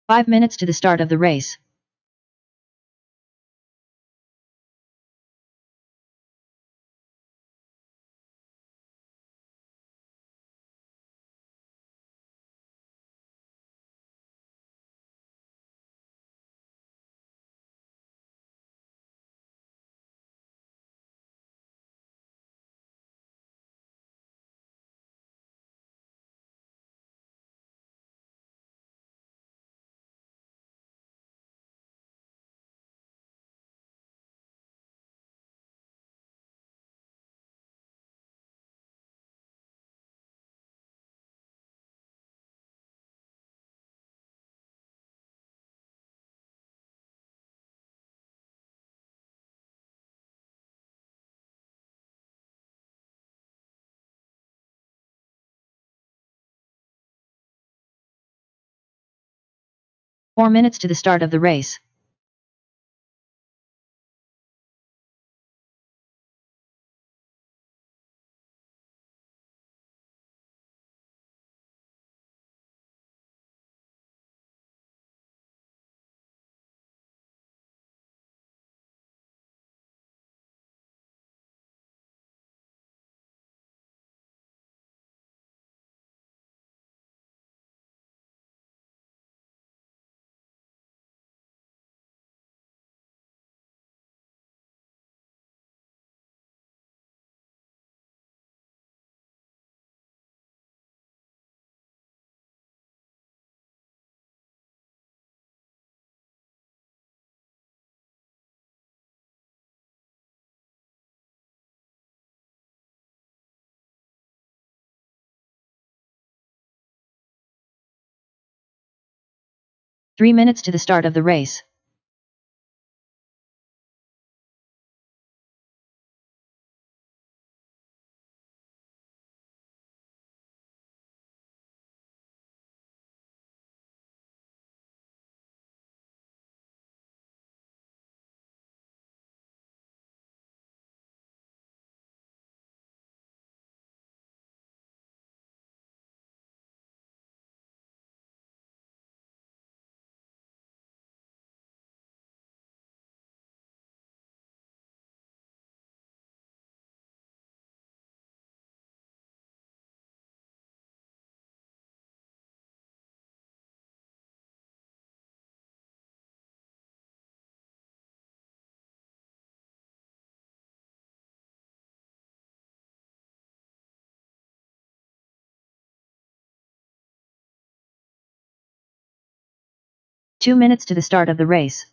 5 minutes to the start of the race. Four minutes to the start of the race. Three minutes to the start of the race. Two minutes to the start of the race.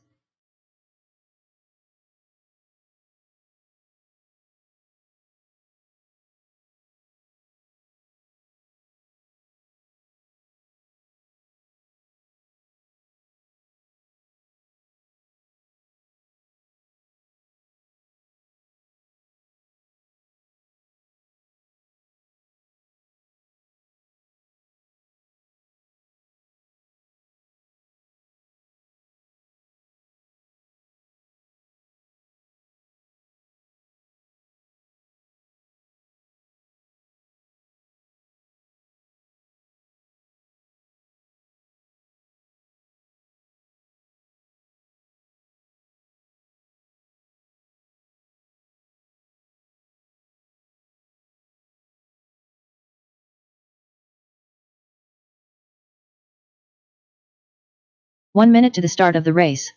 One minute to the start of the race.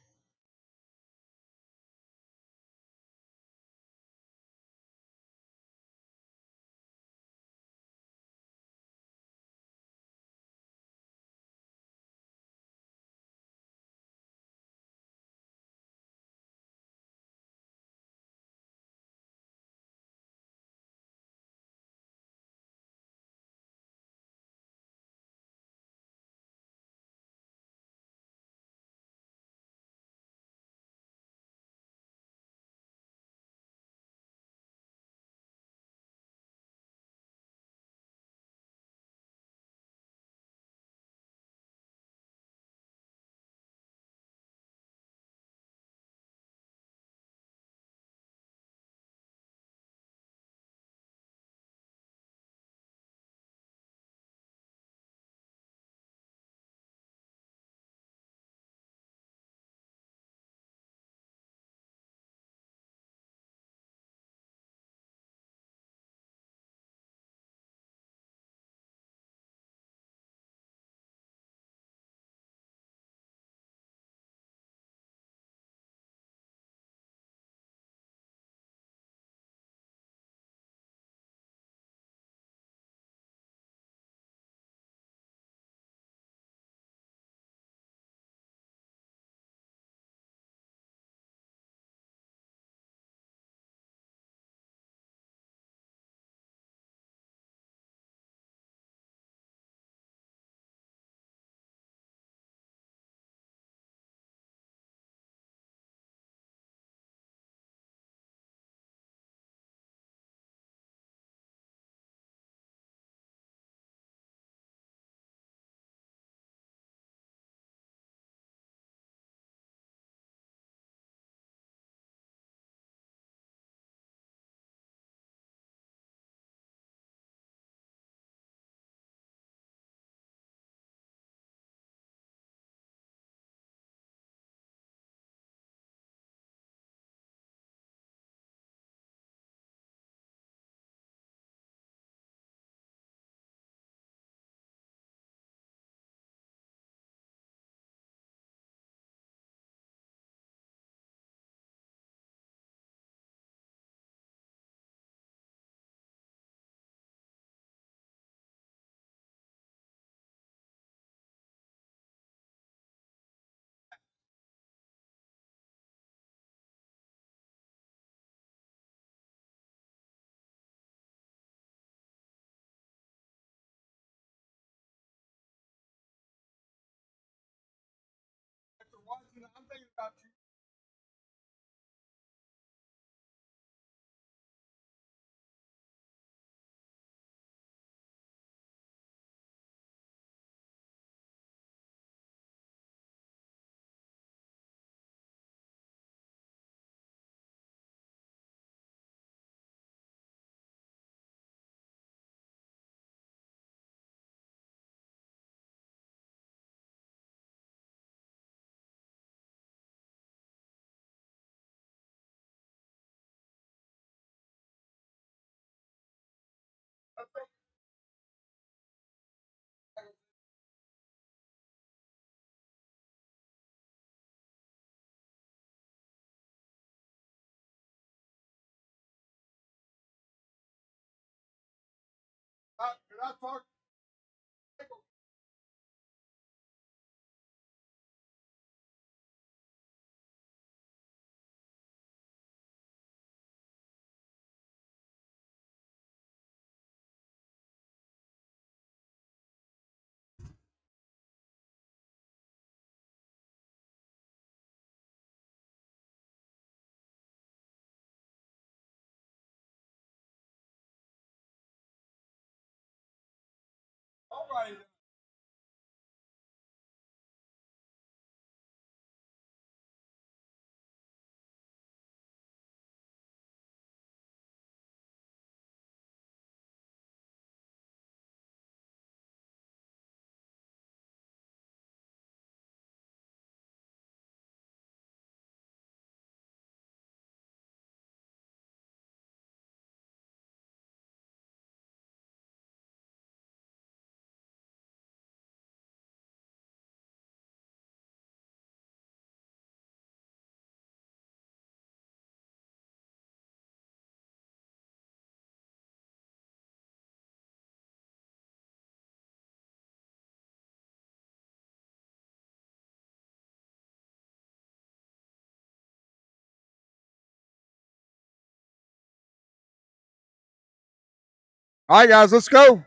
All right, guys, let's go.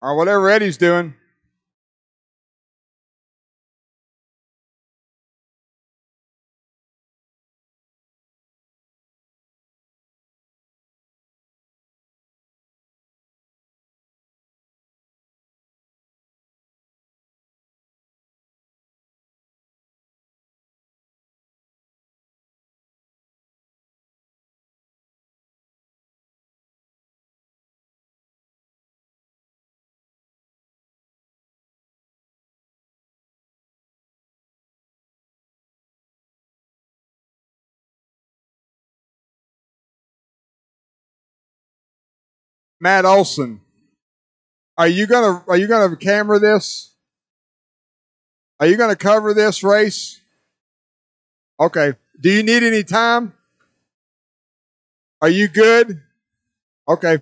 Or whatever Eddie's doing. Matt Olson, are you gonna camera this? Are you gonna cover this race? Okay. Do you need any time? Are you good? Okay.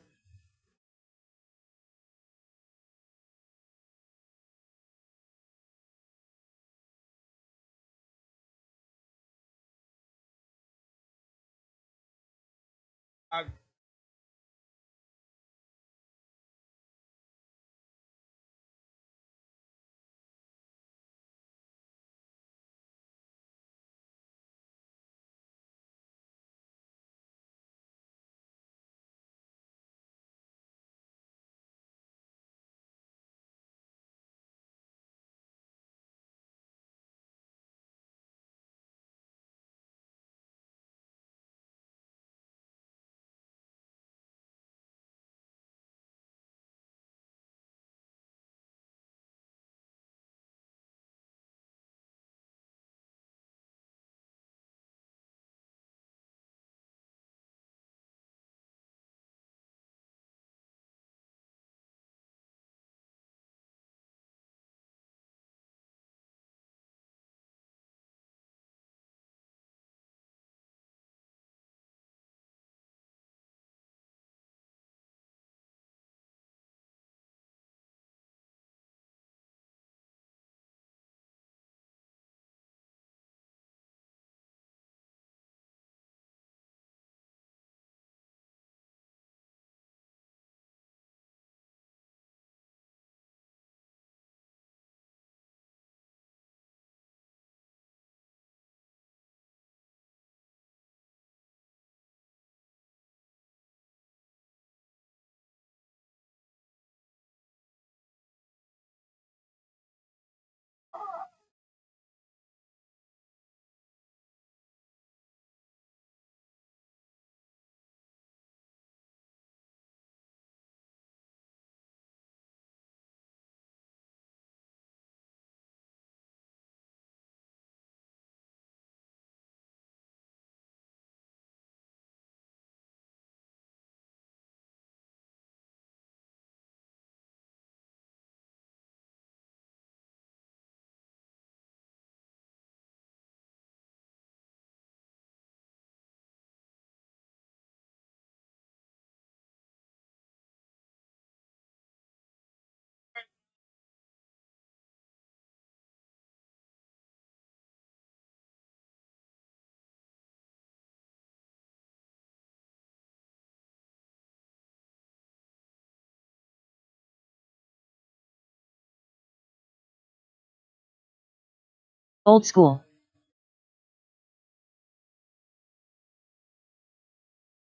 Old school.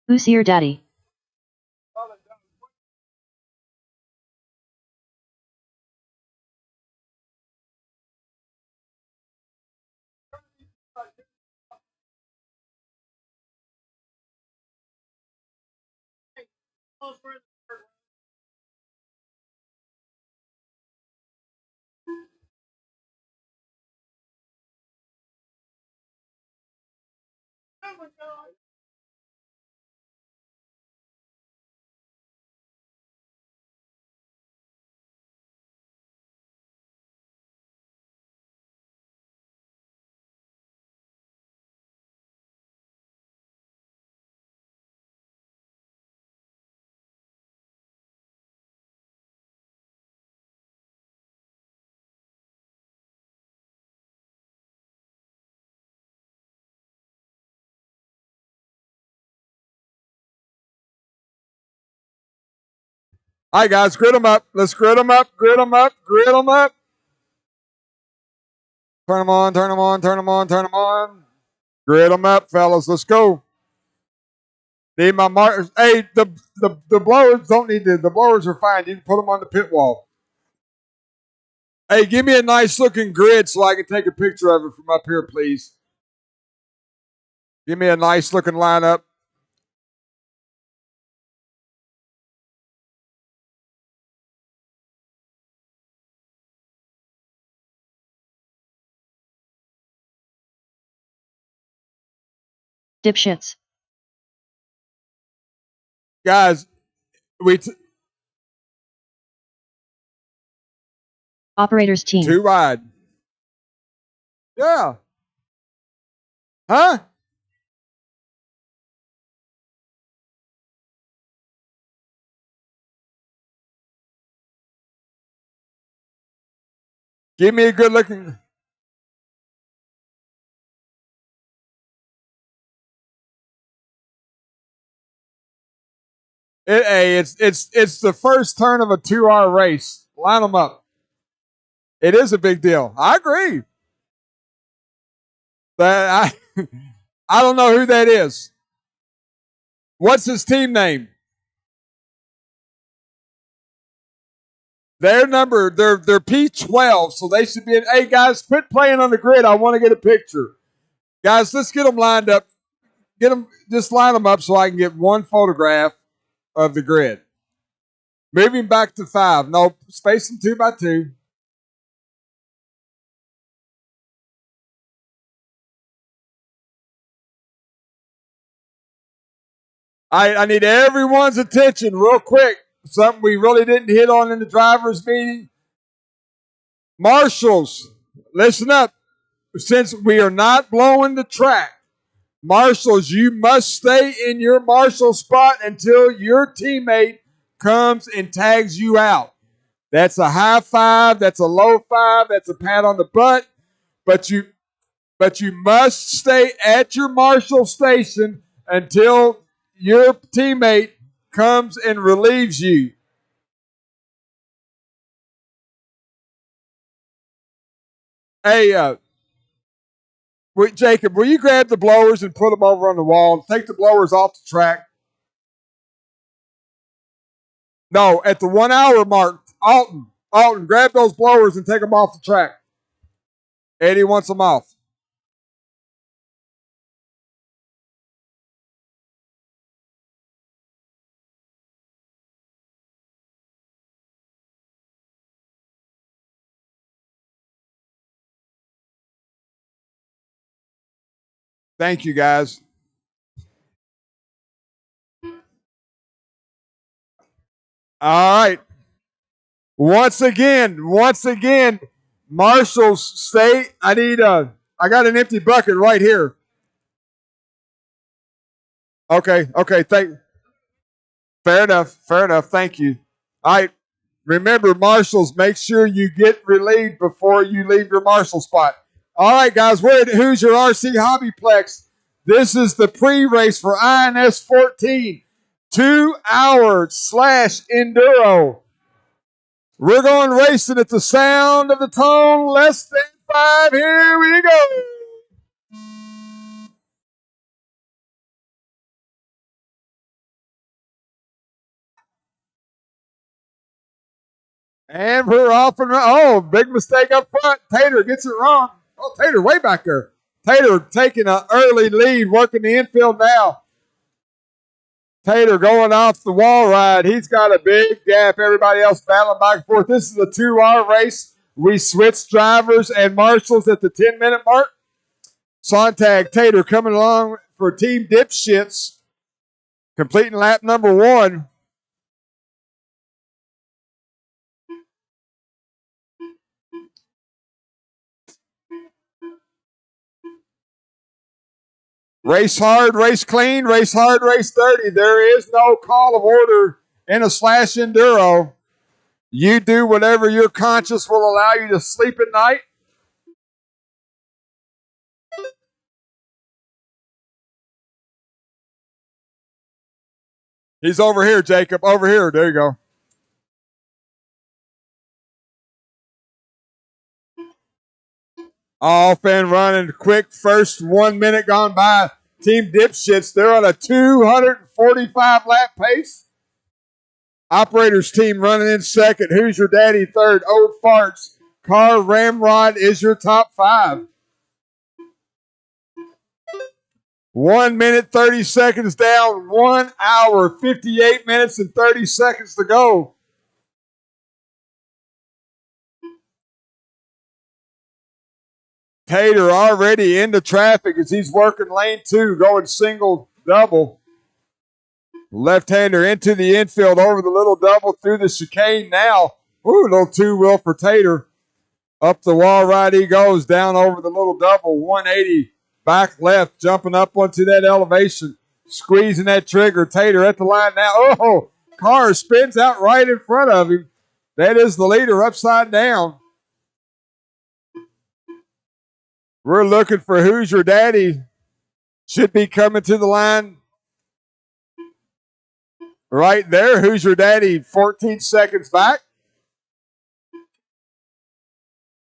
Who's your daddy? All right, guys, grid them up. Let's grid them up, grid them up, grid them up. Turn them on, turn them on, turn them on, turn them on. Grid them up, fellas. Let's go. Need my markers. Hey, the blowers don't need the blowers are fine. You can put them on the pit wall. Hey, give me a nice looking grid so I can take a picture of it from up here, please. Give me a nice looking lineup. Dipshits. Guys, Operators team. too wide. Yeah. Huh? Give me a good looking. It's the first turn of a 2-hour race. Line them up. It is a big deal. I agree. But I don't know who that is. What's his team name? Their number, they're P12, so they should be in. Hey guys, quit playing on the grid. I want to get a picture. Guys, let's get them lined up. Get them, just line them up so I can get one photograph of the grid. Moving back to 5. No, space them 2 by 2. I need everyone's attention real quick. Something we really didn't hit on in the drivers' meeting. Marshals, listen up. Since we are not blowing the track, marshals, you must stay in your marshal spot until your teammate comes and tags you out. That's a high 5, that's a low 5, that's a pat on the butt, but you must stay at your marshal station until your teammate comes and relieves you. Hey, wait, Jacob, will you grab the blowers and put them over on the wall? Take the blowers off the track. No, at the 1 hour mark, Alton, grab those blowers and take them off the track. Eddie wants them off. Thank you, guys. All right. Once again, marshals, stay. I got an empty bucket right here. Okay. Fair enough. Thank you. All right. Remember, marshals, make sure you get relieved before you leave your marshal spot. All right, guys, we're at Hoosier RC Hobbyplex. This is the pre-race for INS 14, 2 hour / enduro. We're going racing at the sound of the tone less than 5. Here we go. And we're off and oh, big mistake up front. Tater gets it wrong. Oh, Tater way back there. Tater taking an early lead, working the infield now. Tater going off the wall ride. He's got a big gap. Everybody else battling back and forth. This is a 2-hour race. We switched drivers and marshals at the 10-minute mark. Sontag Tater coming along for Team Dipshits, completing lap number 1. Race hard, race clean, race hard, race dirty. There is no call of order in a slash enduro. You do whatever your conscience will allow you to sleep at night. He's over here, Jacob. Over here. There you go. Off and running quick. First 1 minute gone by. Team Dipshits, they're on a 245 lap pace. Operators team running in second. Who's your daddy third? Old Farts. Car Ramrod is your top 5. 1 minute, 30 seconds down. 1 hour, 58 minutes, and 30 seconds to go. Tater already into traffic as he's working lane 2, going single, double. Left-hander into the infield over the little double through the chicane now. Ooh, little 2-wheel for Tater. Up the wall right he goes, down over the little double, 180, back left, jumping up onto that elevation, squeezing that trigger. Tater at the line now. Oh, car spins out right in front of him. That is the leader upside down. We're looking for Who's Your Daddy. Should be coming to the line right there. Who's Your Daddy? 14 seconds back.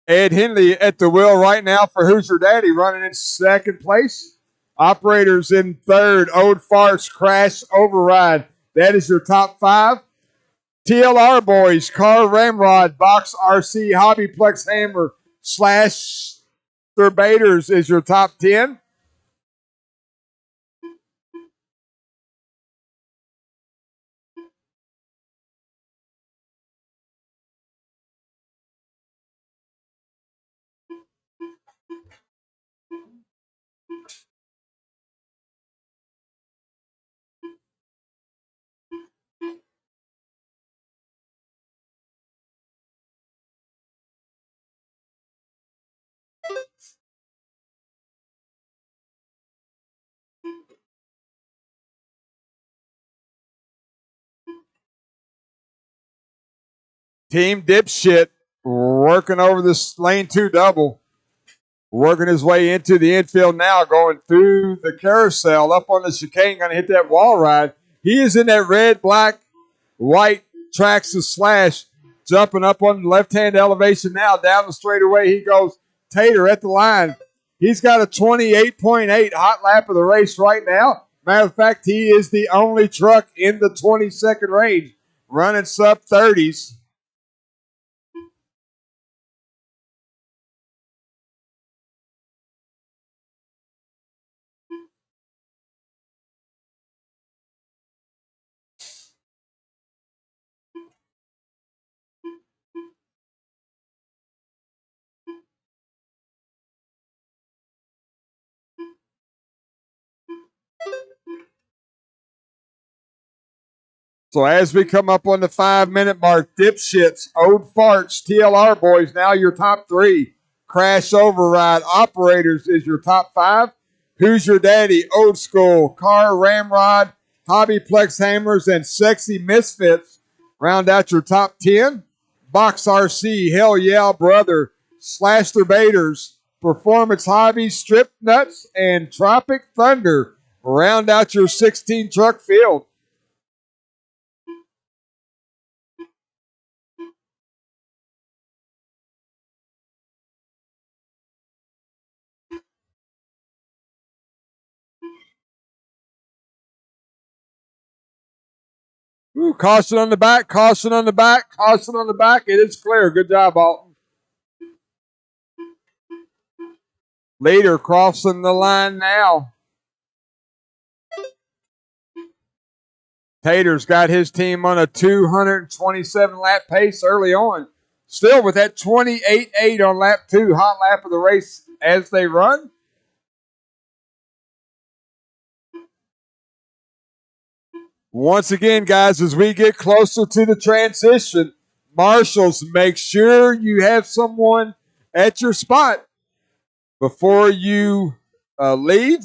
Ed Henley at the wheel right now for Who's Your Daddy, running in second place. Operators in third. Old Farts, Crash, Override. That is your top 5. TLR boys, Car Ramrod, Box RC, Hobbyplex Hammer, Slash Thurbaters is your top 10. Team Dipshit working over this lane 2 double. Working his way into the infield now, going through the carousel, up on the chicane, going to hit that wall ride. He is in that red, black, white tracks of Slash, jumping up on the left-hand elevation now. Down the straightaway he goes. Tater at the line. He's got a 28.8 hot lap of the race right now. Matter of fact, he is the only truck in the 20-second range, running sub-30s. So as we come up on the 5-minute mark, Dipshits, Old Farts, TLR boys, now your top 3. Crash Override, Operators is your top 5. Who's Your Daddy, Old School, Car Ramrod, Hobbyplex Hammers, and Sexy Misfits round out your top 10. Box RC, Hell Yeah Brother, Slash Debaters, Performance Hobbies, Strip Nuts, and Tropic Thunder round out your 16 truck field. Ooh, caution on the back, caution on the back, caution on the back. It is clear. Good job, Alton. Leader crossing the line now. Tater's got his team on a 227 lap pace early on. Still with that 28.8 on lap 2, hot lap of the race as they run. Once again, guys, as we get closer to the transition, marshals, make sure you have someone at your spot before you leave.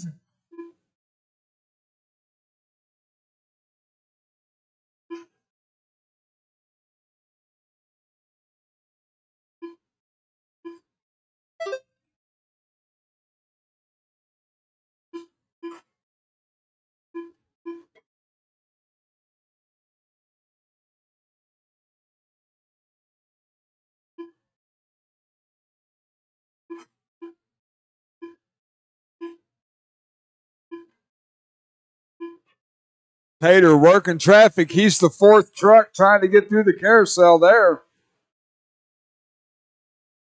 Tater working traffic. He's the fourth truck trying to get through the carousel there.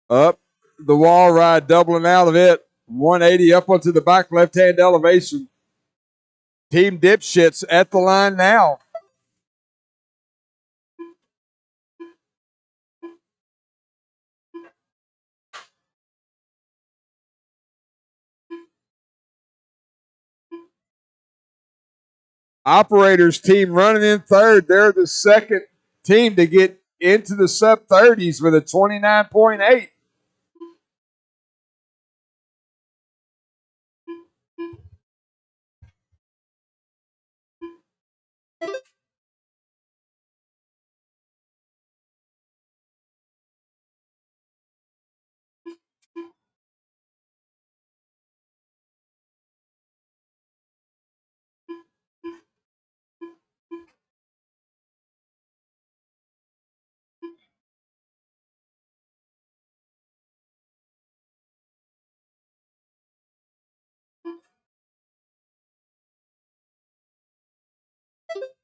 Up the wall ride, doubling out of it. 180 up onto the back left-hand elevation. Team Dipshits at the line now. Operators team running in third. They're the second team to get into the sub-30s with a 29.8.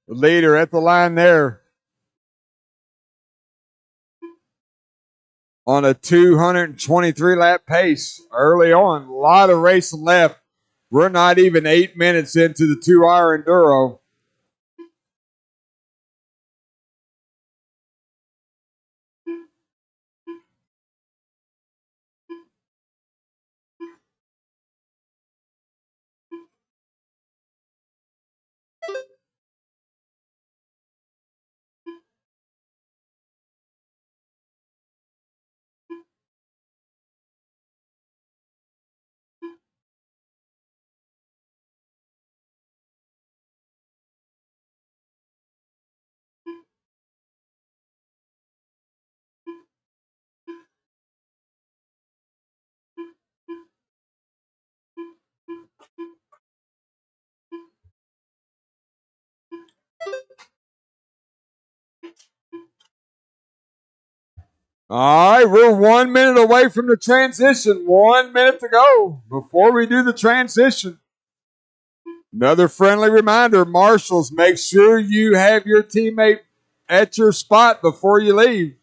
The leader at the line there on a 223 lap pace early on. A lot of racing left. We're not even 8 minutes into the 2-hour enduro. All right, we're 1 minute away from the transition. 1 minute to go before we do the transition. Another friendly reminder, marshals, make sure you have your teammate at your spot before you leave.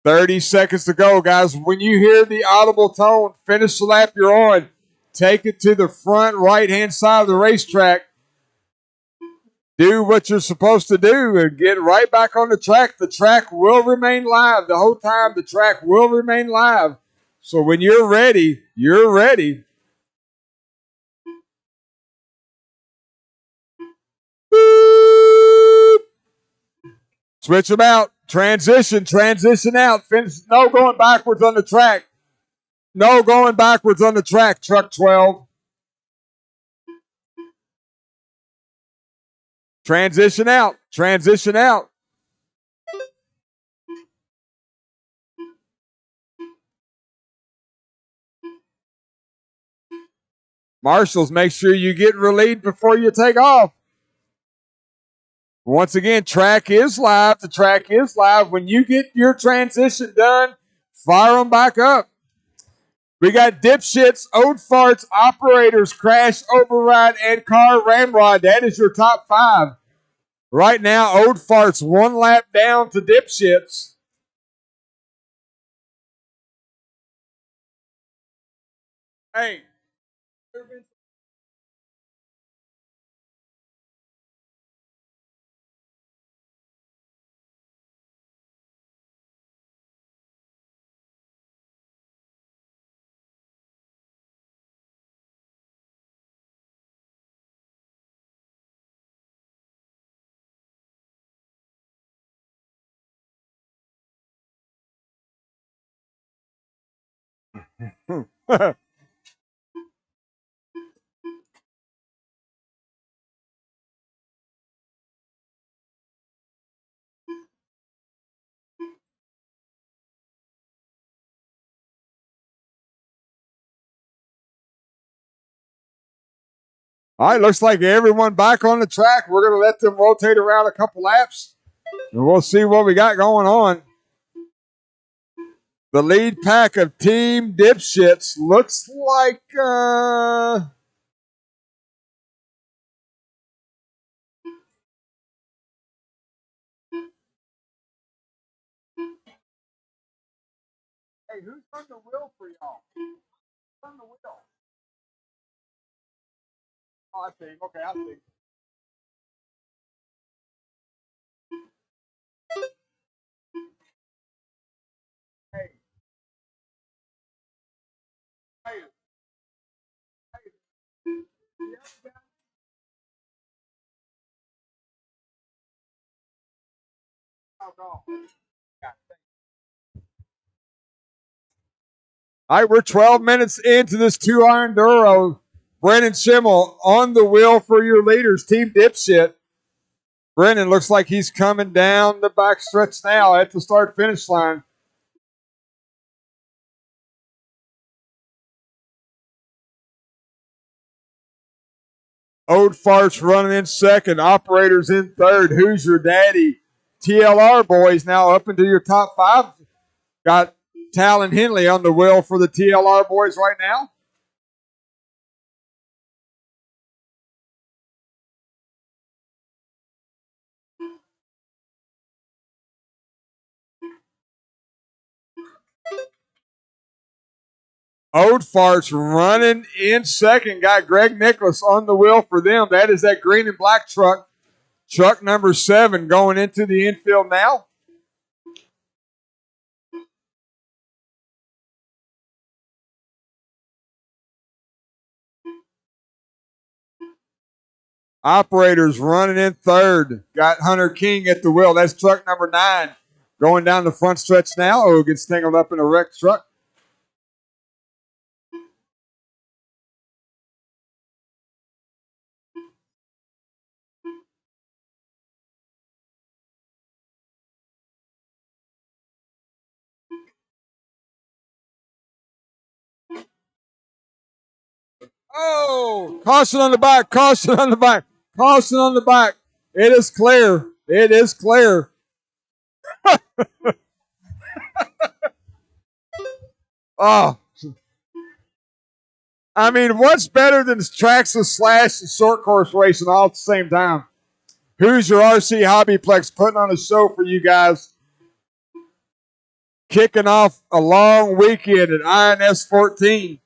"30 seconds to go, guys. When you hear the audible tone, finish the lap you're on. Take it to the front right-hand side of the racetrack. Do what you're supposed to do and get right back on the track. The track will remain live the whole time. The track will remain live. So when you're ready, you're ready." Boop. Switch them out. Transition out. Finish. No going backwards on the track. No going backwards on the track, truck 12. Transition out. Transition out. Marshals, make sure you get relieved before you take off. Once again, track is live. The track is live. When you get your transition done, fire them back up. We got dipshits, old farts, operators, crash, override, and car ramrod. That is your top 5. Right now, old farts 1 lap down to dipshits. Hey. All right, looks like everyone back on the track. We're going to let them rotate around a couple laps, and we'll see what we got going on. The lead pack of Team Dipshits looks like hey, who's on the wheel for y'all? Who's on the wheel? Oh, I think. Okay, I think. Hey, hey, hey. All right, we're 12 minutes into this 2-hour Enduro. Brennan Schimmel on the wheel for your leaders, Team Dipshit. Brennan looks like he's coming down the back stretch now at the start-finish line. Old Farts running in second. Operators in third. Who's your daddy? TLR boys now up into your top 5. Got Talon Henley on the wheel for the TLR boys right now. Old Farts running in second. Got Greg Nicholas on the wheel for them. That is that green and black truck. Truck number 7 going into the infield now. Operators running in third. Got Hunter King at the wheel. That's truck number 9 going down the front stretch now. Oh, gets tangled up in a wrecked truck. Oh, caution on the back, caution on the back, caution on the back. It is clear. It is clear. Oh, I mean, what's better than tracks of slash and short course racing all at the same time? Who's your RC Hobbyplex putting on a show for you guys? Kicking off a long weekend at INS 14.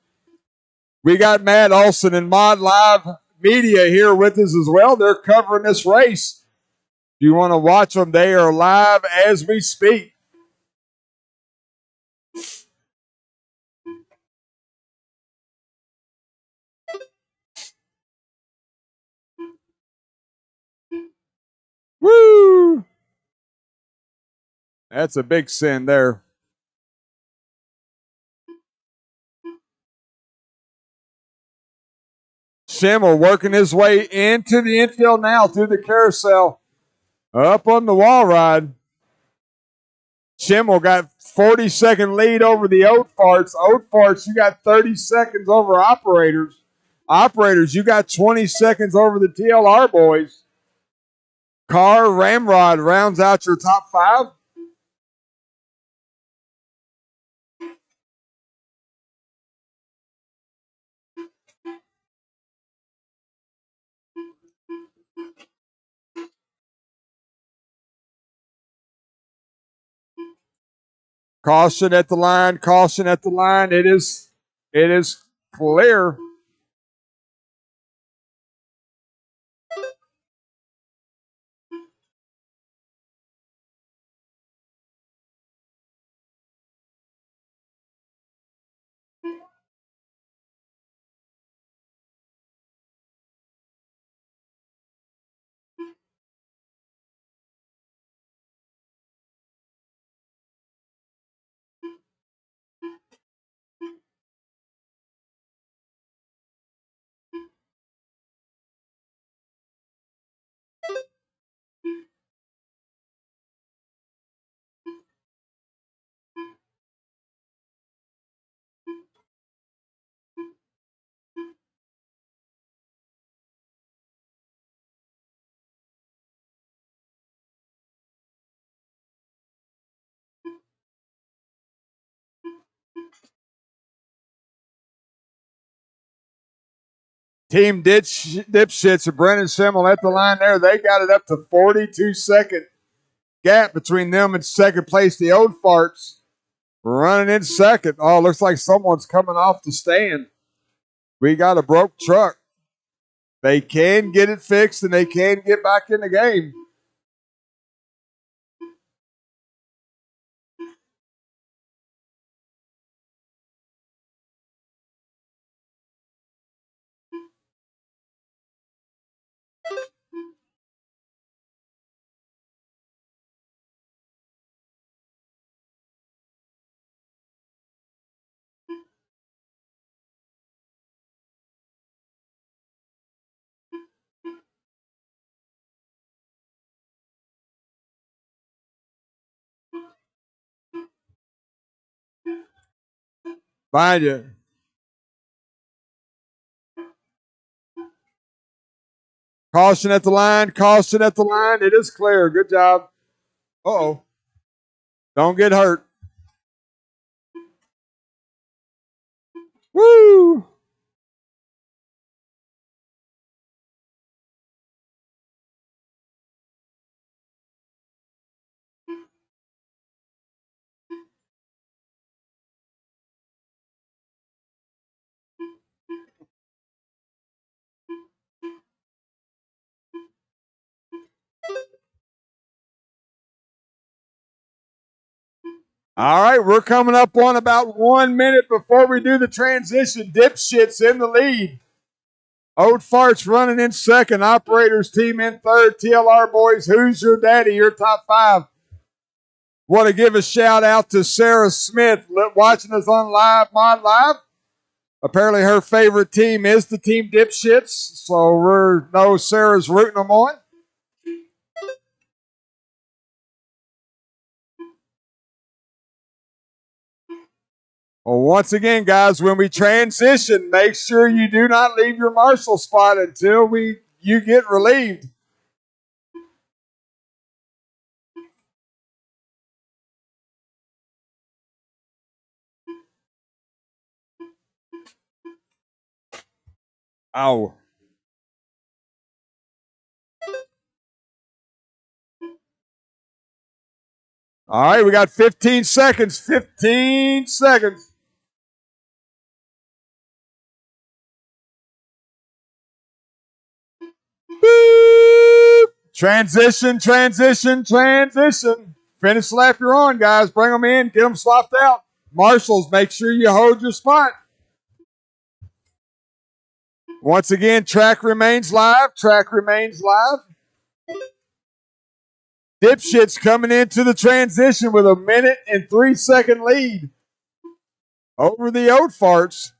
We got Matt Olson and Mod Live Media here with us as well. They're covering this race. If you want to watch them, they are live as we speak. Woo! That's a big sin there. Schimmel working his way into the infield now through the carousel. Up on the wall ride. Schimmel got 40-second lead over the Oat Farts. Oat Farts, you got 30 seconds over Operators. Operators, you got 20 seconds over the TLR boys. Car Ramrod rounds out your top 5. Caution at the line. Caution at the line. It is clear. Team Dipshits of Brennan Schimmel at the line there. They got it up to 42-second gap between them and second place. The Old Farts running in second. Oh, looks like someone's coming off the stand. We got a broke truck. They can get it fixed and they can get back in the game. Find you. Caution at the line. Caution at the line. It is clear. Good job. Uh-oh. Don't get hurt. Woo! All right, we're coming up on about 1 minute before we do the transition. Dipshits in the lead. Old Farts running in second. Operators team in third. TLR boys, who's your daddy? Your top 5. Want to give a shout out to Sarah Smith watching us on Mod Live. Apparently her favorite team is the Team Dipshits, so we know Sarah's rooting them on. Well, once again, guys, when we transition, make sure you do not leave your marshal spot until you get relieved. Ow. All right, we got 15 seconds. 15 seconds. Boop. Transition, transition, transition. Finish lap you're on, guys. Bring them in. Get them swapped out. Marshals, make sure you hold your spot. Once again, track remains live. Track remains live. Dipshits coming into the transition with a 1-3 lead over the Old Farts.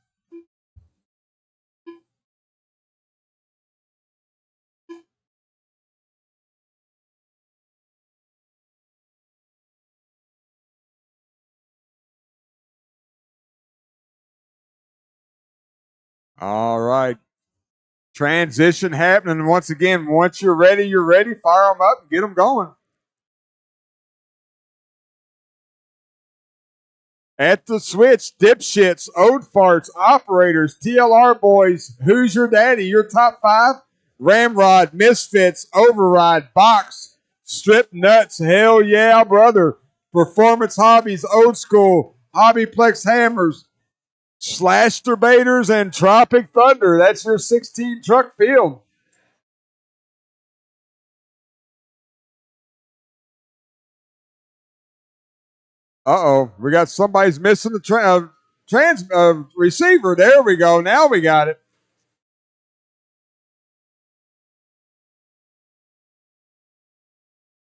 All right. Transition happening once again. Once you're ready, you're ready. Fire them up and get them going. At the switch, dipshits, ode farts, operators, TLR boys, who's your daddy? Your top five? Ramrod, misfits, override, box, strip nuts, hell yeah, brother. Performance hobbies, old school, hobbyplex hammers, slash debaters, and tropic thunder. That's your 16 truck field. Uh-oh, we got somebody's missing the receiver. There we go. Now we got it.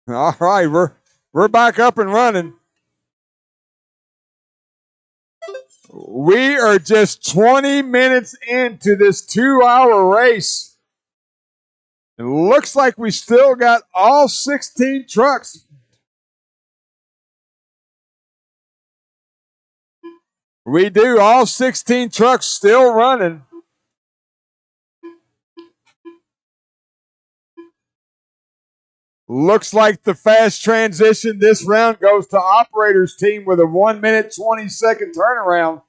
All right, we're back up and running. We are just 20 minutes into this 2-hour race. It looks like we still got all 16 trucks. We do. All 16 trucks still running. Looks like the fast transition this round goes to operators team with a 1 minute 20-second turnaround.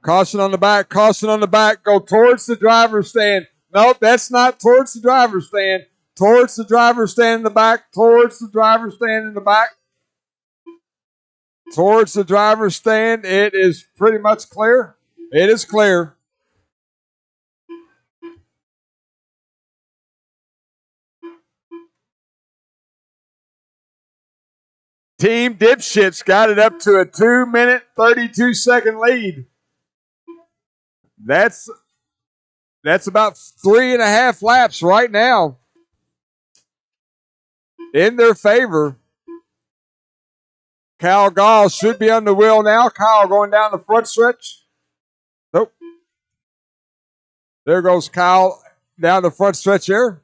Caution on the back, caution on the back. Go towards the driver's stand. Nope, that's not towards the driver's stand. Towards the driver's stand in the back. Towards the driver's stand in the back. Towards the driver's stand. It is pretty much clear. It is clear. Team Dipshits got it up to a 2 minute 32-second lead. That's about 3.5 laps right now in their favor. Kyle Gall should be on the wheel now. Kyle going down the front stretch. Nope. There goes Kyle down the front stretch here.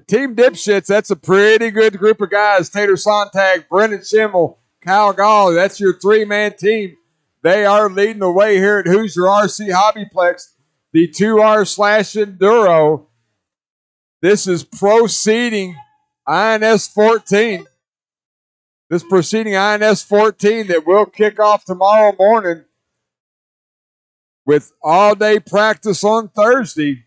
Team Dipshits, that's a pretty good group of guys. Tater Sontag, Brendan Schimmel, Kyle Gall, that's your three-man team. They are leading the way here at Hoosier RC Hobbyplex, the 2R slash Enduro. This is proceeding INS 14. This proceeding INS 14 that will kick off tomorrow morning with all-day practice on Thursday.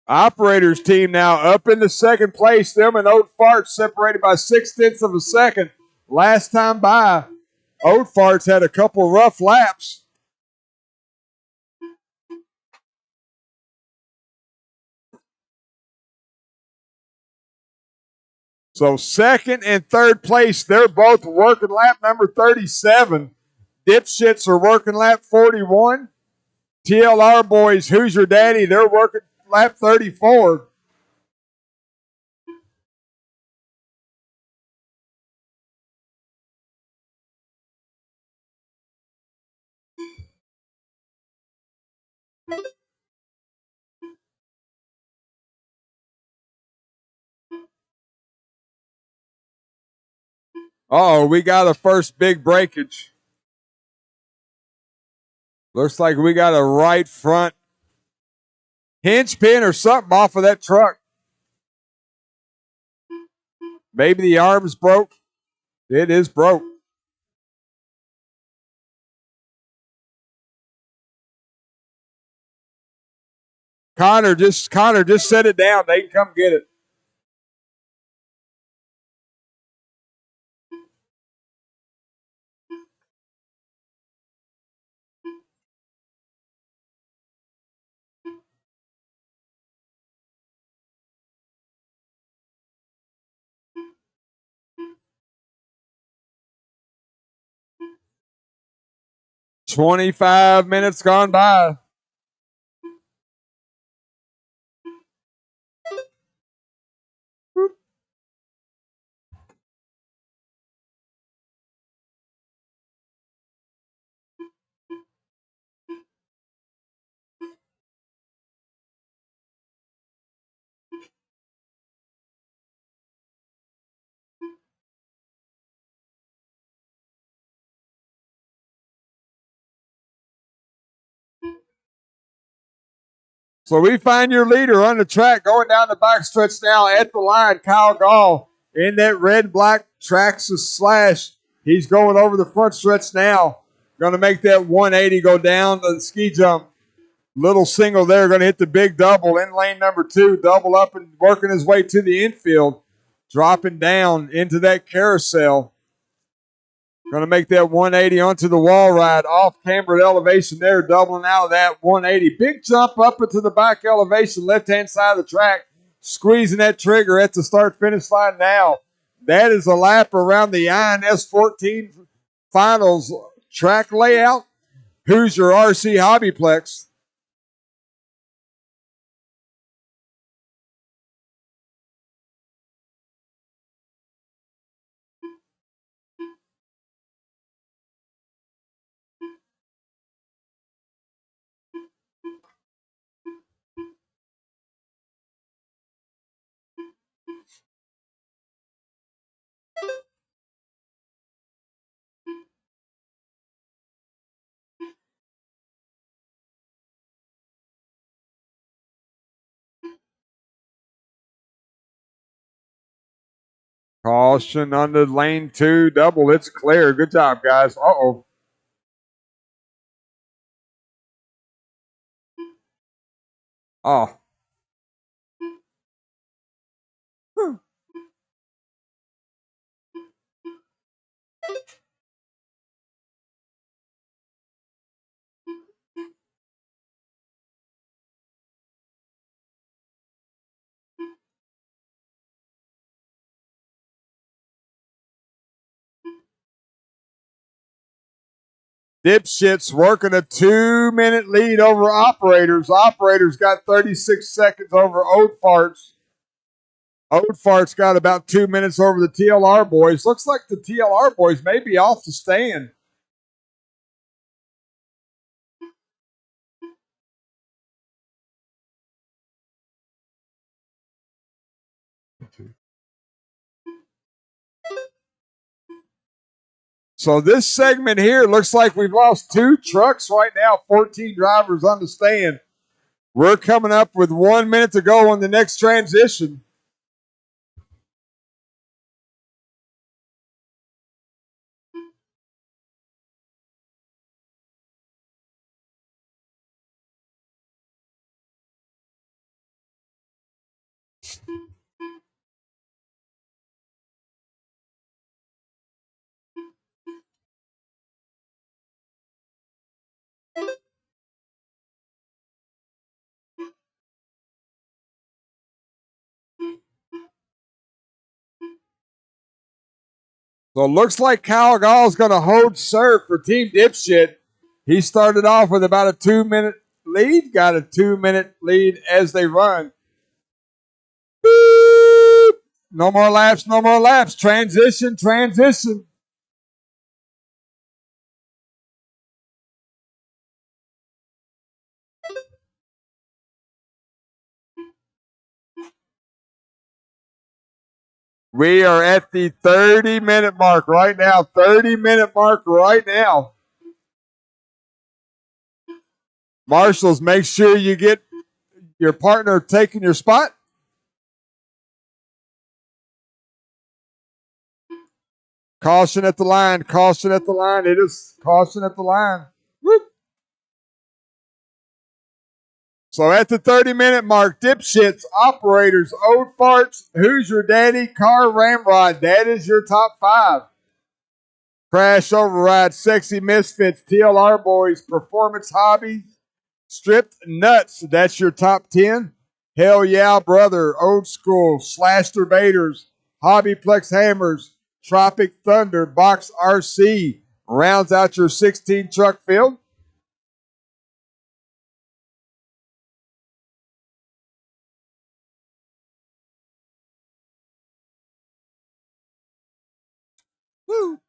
Operators team now up in the second place. Them and Oat Farts separated by 0.6 of a second. Last time by, Oat Farts had a couple rough laps. So second and third place, they're both working lap number 37. Dipshits are working lap 41. TLR boys, who's your daddy? They're working lap 34. Oh, we got a first big breakage. Looks like we got a right front hinge pin or something off of that truck. Maybe the arm's broke. It is broke. Connor, just set it down. They can come get it. 25 minutes gone by. So we find your leader on the track going down the backstretch now at the line, Kyle Gall, in that red-black Traxxas Slash. He's going over the front stretch now. Going to make that 180 go down the ski jump. Little single there, going to hit the big double in lane number 2, double up and working his way to the infield, dropping down into that carousel. Going to make that 180 onto the wall ride, off cambered elevation there, doubling out of that 180. Big jump up into the back elevation, left-hand side of the track, squeezing that trigger at the start-finish line now. That is a lap around the INS 14 finals track layout. Who's your RC Hobbyplex? Caution on the lane 2 double. It's clear. Good job, guys. Uh-oh. Oh. Dipshits working a 2-minute lead over Operators. Operators got 36 seconds over Oat Farts. Oat Farts got about 2 minutes over the TLR boys. Looks like the TLR boys may be off the stand. So this segment here looks like we've lost 2 trucks right now, 14 drivers on the stand. We're coming up with 1 minute to go on the next transition. So it looks like Kyle Gall's going to hold serve for Team Dipshit. He started off with about a 2-minute lead, got a 2-minute lead as they run. Boop. No more laps, no more laps. Transition, transition. We are at the 30-minute mark right now. 30-minute mark right now. Marshals, make sure you get your partner taking your spot. Caution at the line. Caution at the line. It is caution at the line. Whoop. So at the 30-minute mark, Dipshits, Operators, Oat Farts, Who's Your Daddy, Car Ramrod. That is your top 5. Crash Override, Sexy Misfits, TLR Boys, Performance Hobbies, Stripped Nuts. That's your top 10. Hell Yeah Brother, Old School, Slasher Baiters, Hobbyplex Hammers, Tropic Thunder, Box RC, rounds out your 16 truck field. Woo.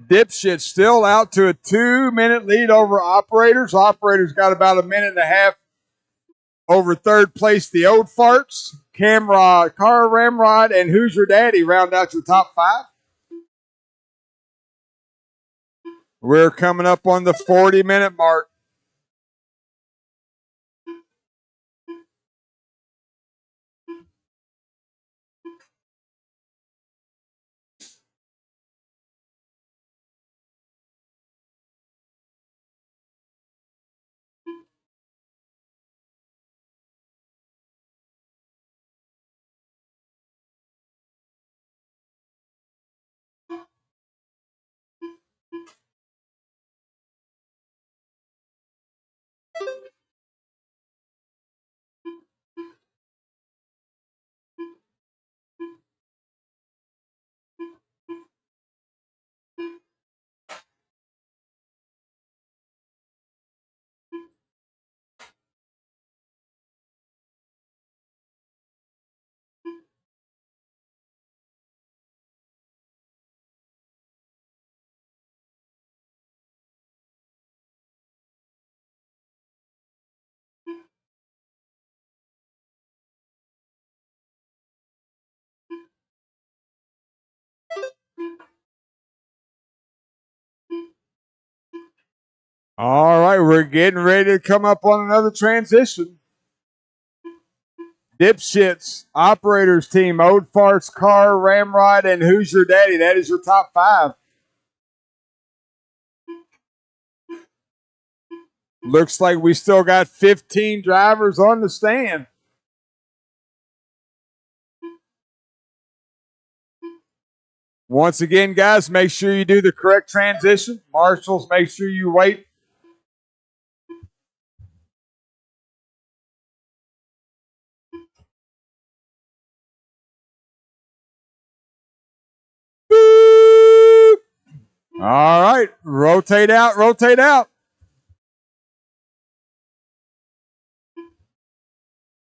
Dipshit still out to a 2-minute lead over Operators. Operators got about a minute and a half over third place. The Old Farts, Camrod, Car Ramrod, and Who's Your Daddy round out your top 5. We're coming up on the 40-minute mark. All right, we're getting ready to come up on another transition. Dipshits, Operators team, Old Farts, Car, Ramrod, and Who's Your Daddy? That is your top 5. Looks like we still got 15 drivers on the stand. Once again, guys, make sure you do the correct transition. Marshals, make sure you wait. Boop. All right, rotate out, rotate out.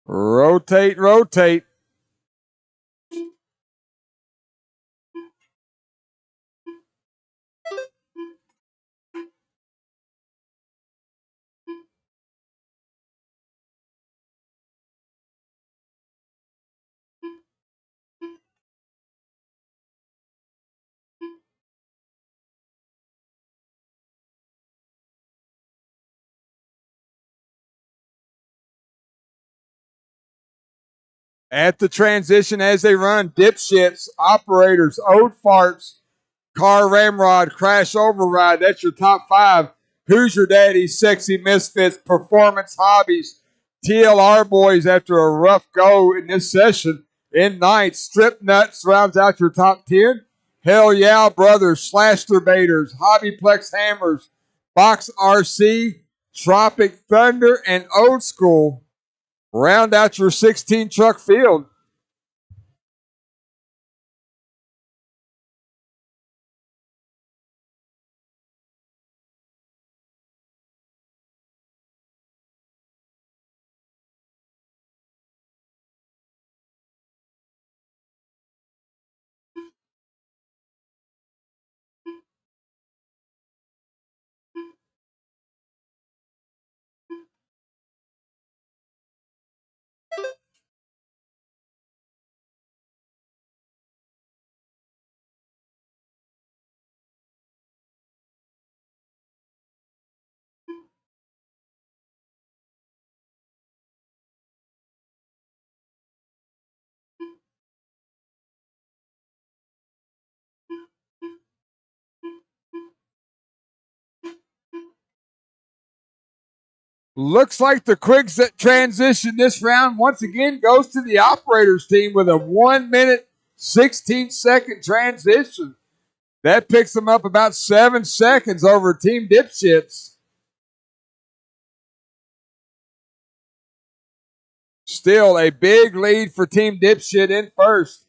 Rotate, rotate. At the transition as they run, Dipshits, Operators, Old Farts, Car Ramrod, Crash Override. That's your top 5. Who's Your Daddy? Sexy Misfits, Performance Hobbies, TLR Boys after a rough go in this session. In ninth, Strip Nuts rounds out your top 10. Hell Yeah Brothers, Slash Baiters, Hobbyplex Hammers, Box RC, Tropic Thunder, and Old School round out your 16 truck field. Looks like the quick transition this round once again goes to the Operators team with a 1 minute, 16-second transition. That picks them up about 7 seconds over Team Dipshits. Still a big lead for Team Dipshit in first.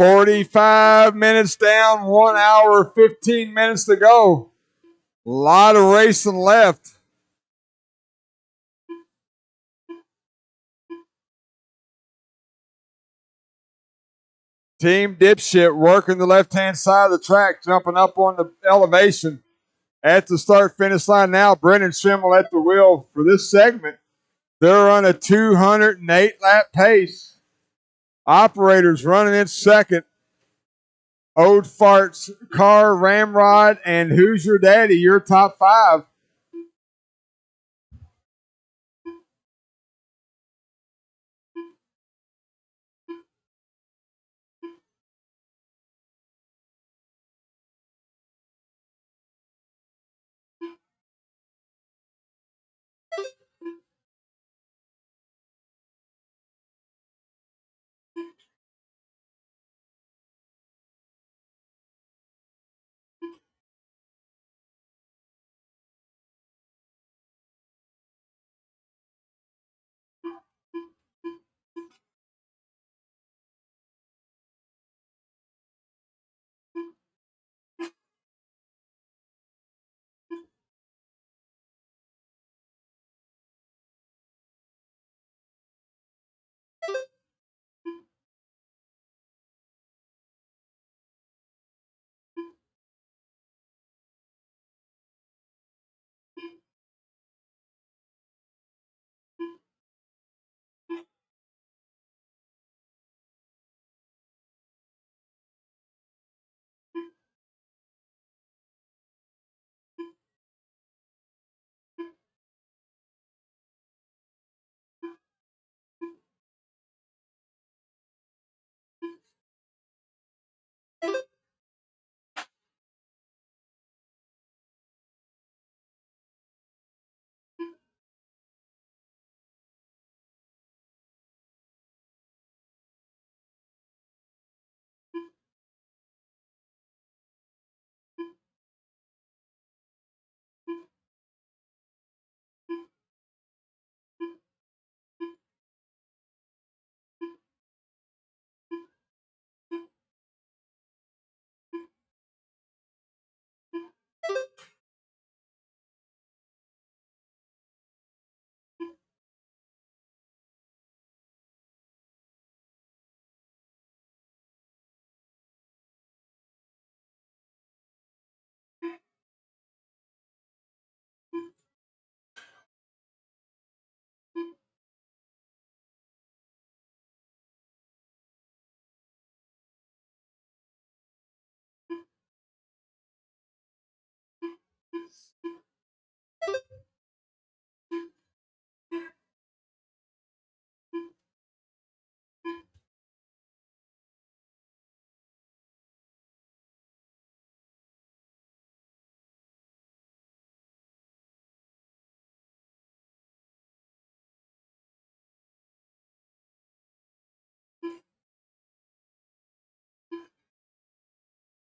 45 minutes down, 1 hour, 15 minutes to go. A lot of racing left. Team Dipshit working the left-hand side of the track, jumping up on the elevation at the start-finish line now. Brendan Schimmel at the wheel for this segment. They're on a 208-lap pace. Operators running in second. Old Farts, Car, Ramrod, and Who's Your Daddy, your top five.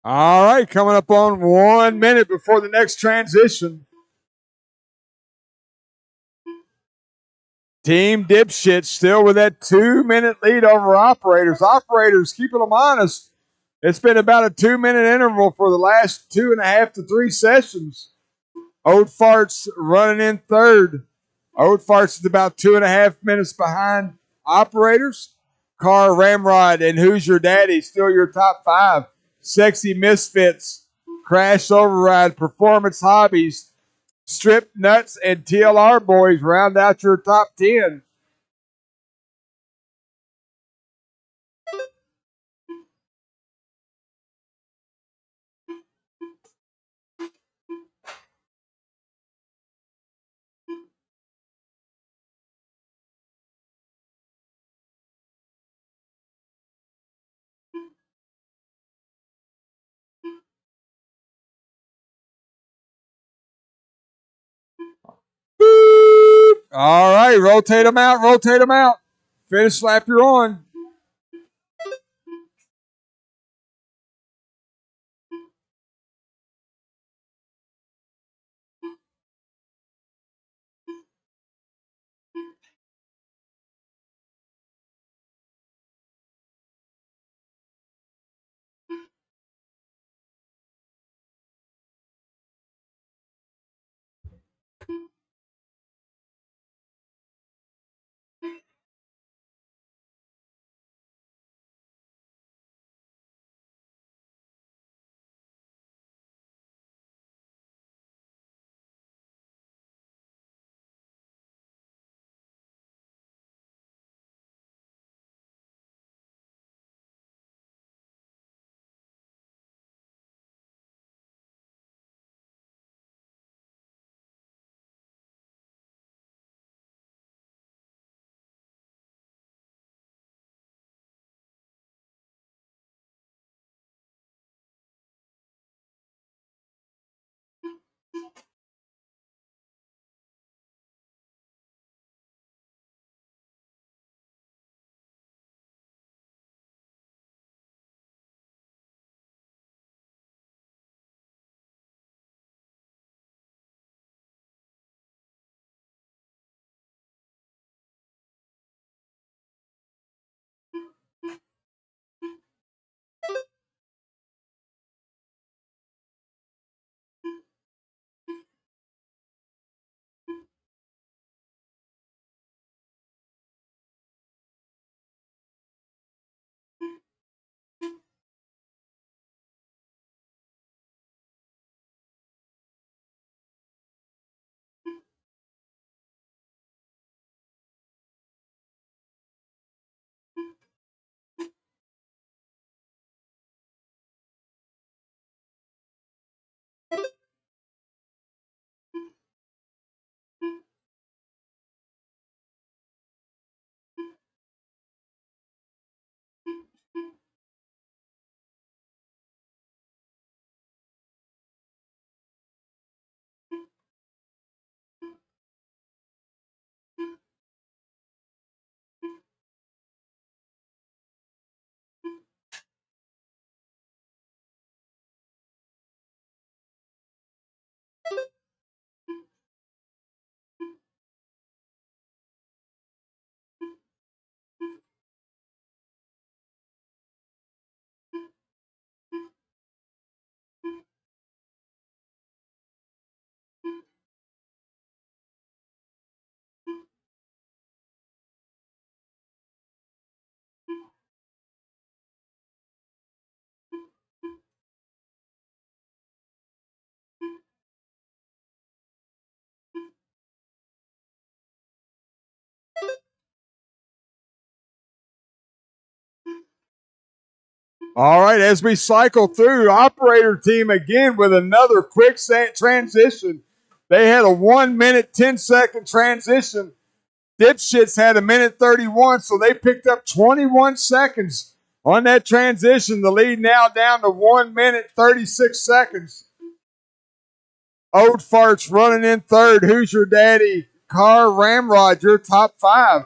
All right, coming up on 1 minute before the next transition. Team Dipshit still with that 2-minute lead over Operators. Operators keeping them honest. It's been about a 2-minute interval for the last 2.5 to 3 sessions. Old Farts running in third. Old Farts is about 2.5 minutes behind Operators. Car, Ramrod, and Who's Your Daddy still your top five. Sexy Misfits, Crash Override, Performance Hobbies, Strip Nuts, and TLR Boys round out your top 10. Boop. All right, rotate them out, rotate them out. Finish lap you're on. All right, as we cycle through, operator team again with another quick transition. They had a 1 minute, 10-second transition. Dipshits had a minute 31, so they picked up 21 seconds on that transition. The lead now down to 1 minute, 36 seconds. Old Farts running in third. Who's your daddy? Car Ramrod, your top five.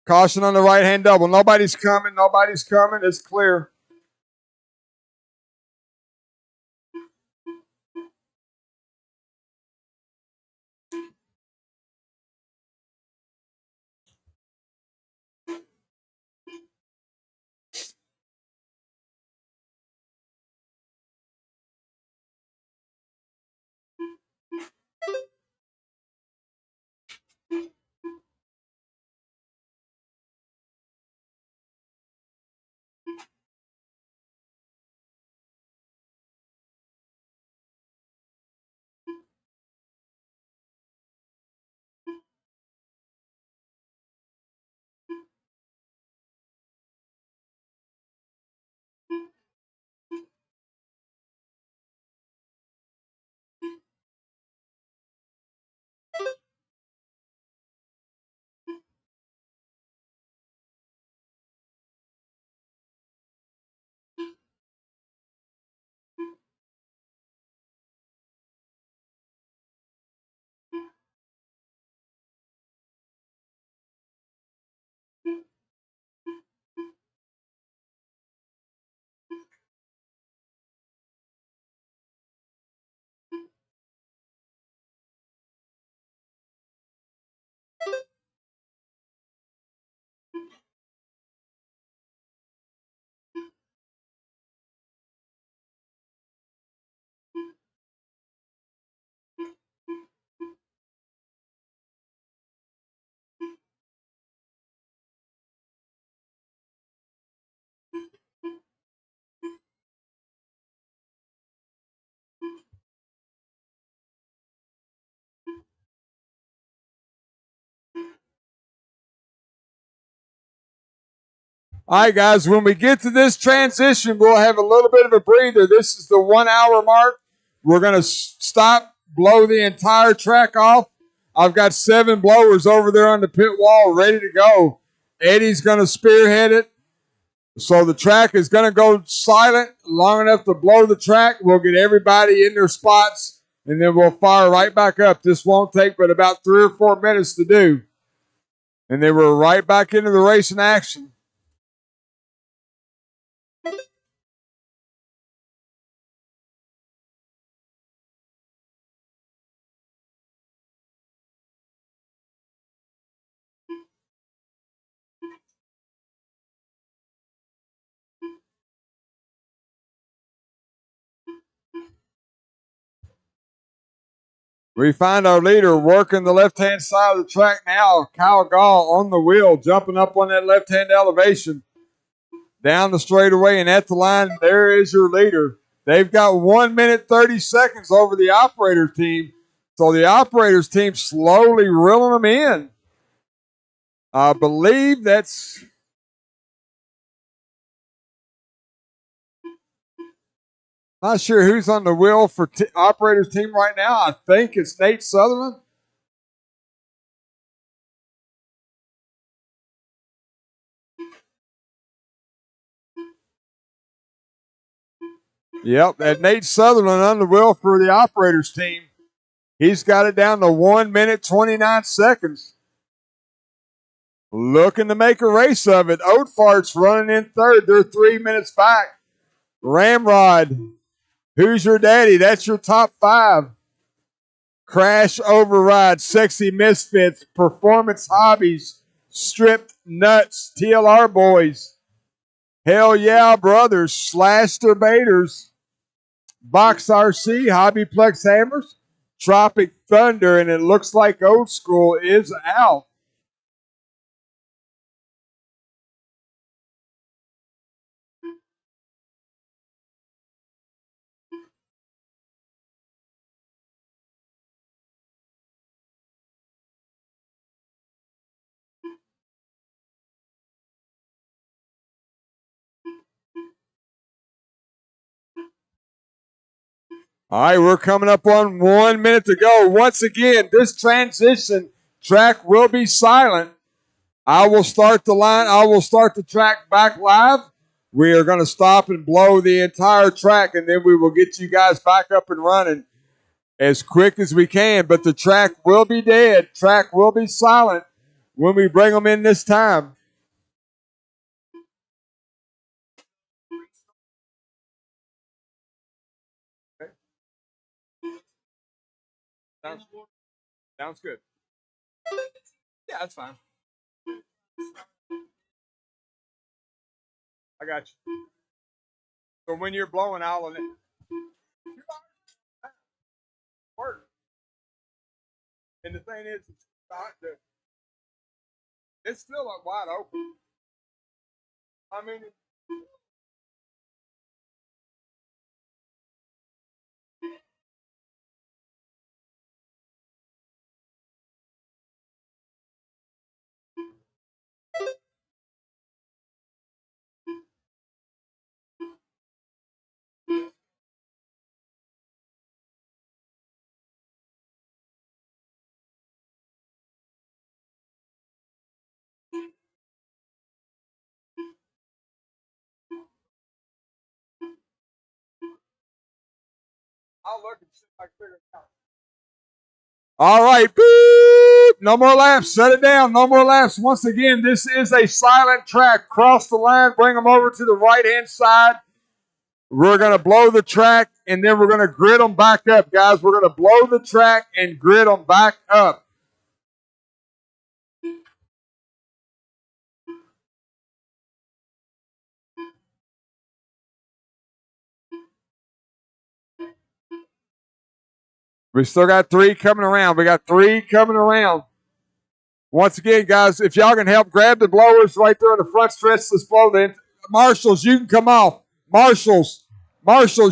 Caution on the right-hand double. Nobody's coming. Nobody's coming. It's clear. All right, guys, when we get to this transition, we'll have a little bit of a breather. This is the 1 hour mark. We're going to stop, blow the entire track off. I've got 7 blowers over there on the pit wall ready to go. Eddie's going to spearhead it. So the track is going to go silent long enough to blow the track. We'll get everybody in their spots, and then we'll fire right back up. This won't take but about 3 or 4 minutes to do. And then we're right back into the racing action. We find our leader working the left-hand side of the track now. Kyle Gall on the wheel, jumping up on that left-hand elevation. Down the straightaway and at the line, there is your leader. They've got 1 minute 30 seconds over the operator team. So the operators team slowly reeling them in. I believe that's... Not sure who's on the wheel for operators team right now. I think it's Nate Sutherland. Yep, and Nate Sutherland on the wheel for the operators team. He's got it down to 1 minute 29 seconds. Looking to make a race of it. Oat Farts running in third. They're 3 minutes back. Ramrod, who's your daddy? That's your top 5. Crash Override, Sexy Misfits, Performance Hobbies, Stripped Nuts, TLR Boys, Hell Yeah Brothers, Slash Debaters, Box RC, Hobbyplex Hammers, Tropic Thunder, and it looks like Old School is out. All right, we're coming up on 1 minute to go. Once again, this transition track will be silent. I will start the line. I will start the track back live. We are going to stop and blow the entire track, and then we will get you guys back up and running as quick as we can. But the track will be dead. Track will be silent when we bring them in this time. Okay. Sounds good. Yeah, that's fine. I got you. So when you're blowing out on it, work. And the thing is, it's still wide open. I mean, I'll look and see if I can figure it out. All right, boop. No more laps. Set it down. No more laps. Once again, this is a silent track. Cross the line. Bring them over to the right-hand side. We're going to blow the track, and then we're going to grid them back up, guys. We're going to blow the track and grid them back up. We still got 3 coming around. We got 3 coming around. Once again, guys, if y'all can help grab the blowers right there in the front stretch, let's blow the marshals. You can come off. Marshals,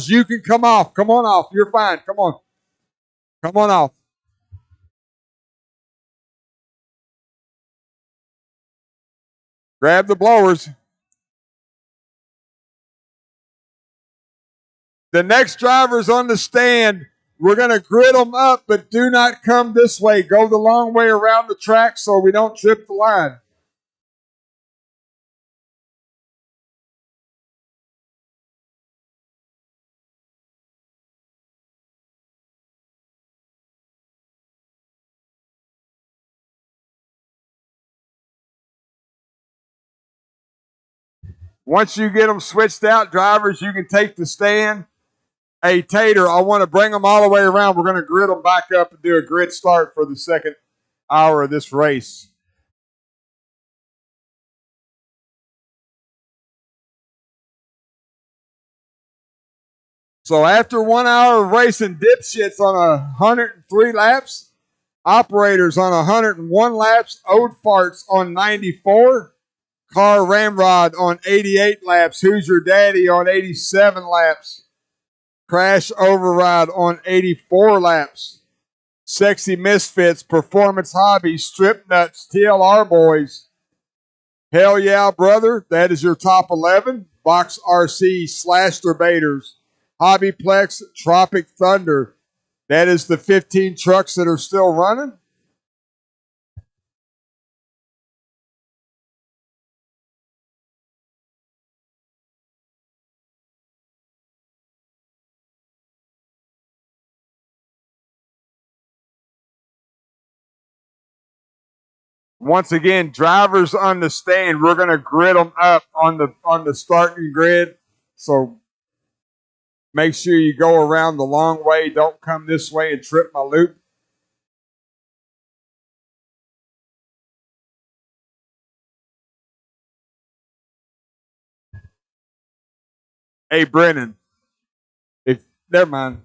you can come off. Come on off. You're fine. Come on. Come on off. Grab the blowers. The next driver's on the stand. We're going to grid them up, but do not come this way. Go the long way around the track so we don't trip the line. Once you get them switched out, drivers, you can take the stand. Hey, Tater, I want to bring them all the way around. We're going to grid them back up and do a grid start for the second hour of this race. So after 1 hour of racing, dipshits on 103 laps, operators on 101 laps, old farts on 94, car ramrod on 88 laps, who's your daddy on 87 laps, crash override on 84 laps, sexy misfits, performance hobbies, strip nuts, TLR boys. Hell yeah, brother, that is your top 11. Box RC, slash debaters, Hobbyplex, Tropic Thunder. That is the 15 trucks that are still running. Once again, drivers understand we're going to grid them up on the starting grid. So make sure you go around the long way. Don't come this way and trip my loop. Hey, Brennan, if never mind.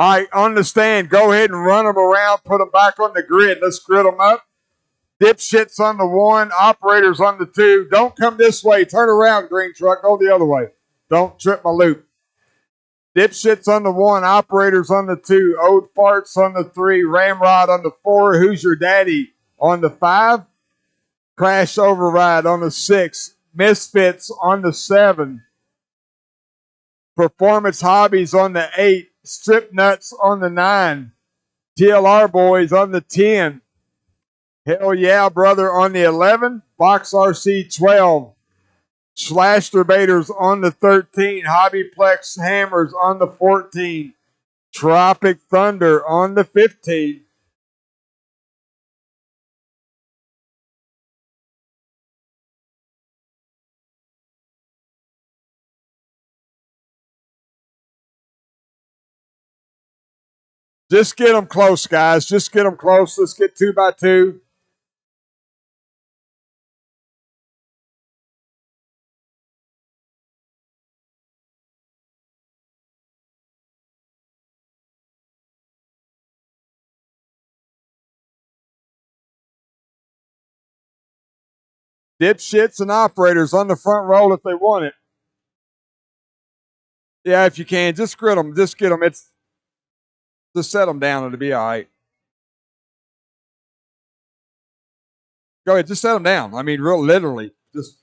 All right, on the stand, go ahead and run them around, put them back on the grid. Let's grid them up. Dipshits on the 1, operators on the 2. Don't come this way. Turn around, green truck. Go the other way. Don't trip my loop. Dipshits on the 1, operators on the 2, old farts on the 3, ramrod on the 4, who's your daddy on the 5, crash override on the 6, misfits on the 7, performance hobbies on the 8, strip nuts on the 9, TLR boys on the 10, hell yeah brother on the 11, box RC 12, slash debaters on the 13, hobbyplex hammers on the 14, Tropic Thunder on the 15. Just get them close, guys. Just get them close. Let's get 2 by 2. Dipshits and operators on the front row if they want it. Yeah, if you can, just grit them. Just get them. Just set them down. It'll be all right. Go ahead. Just set them down. I mean, real literally. Just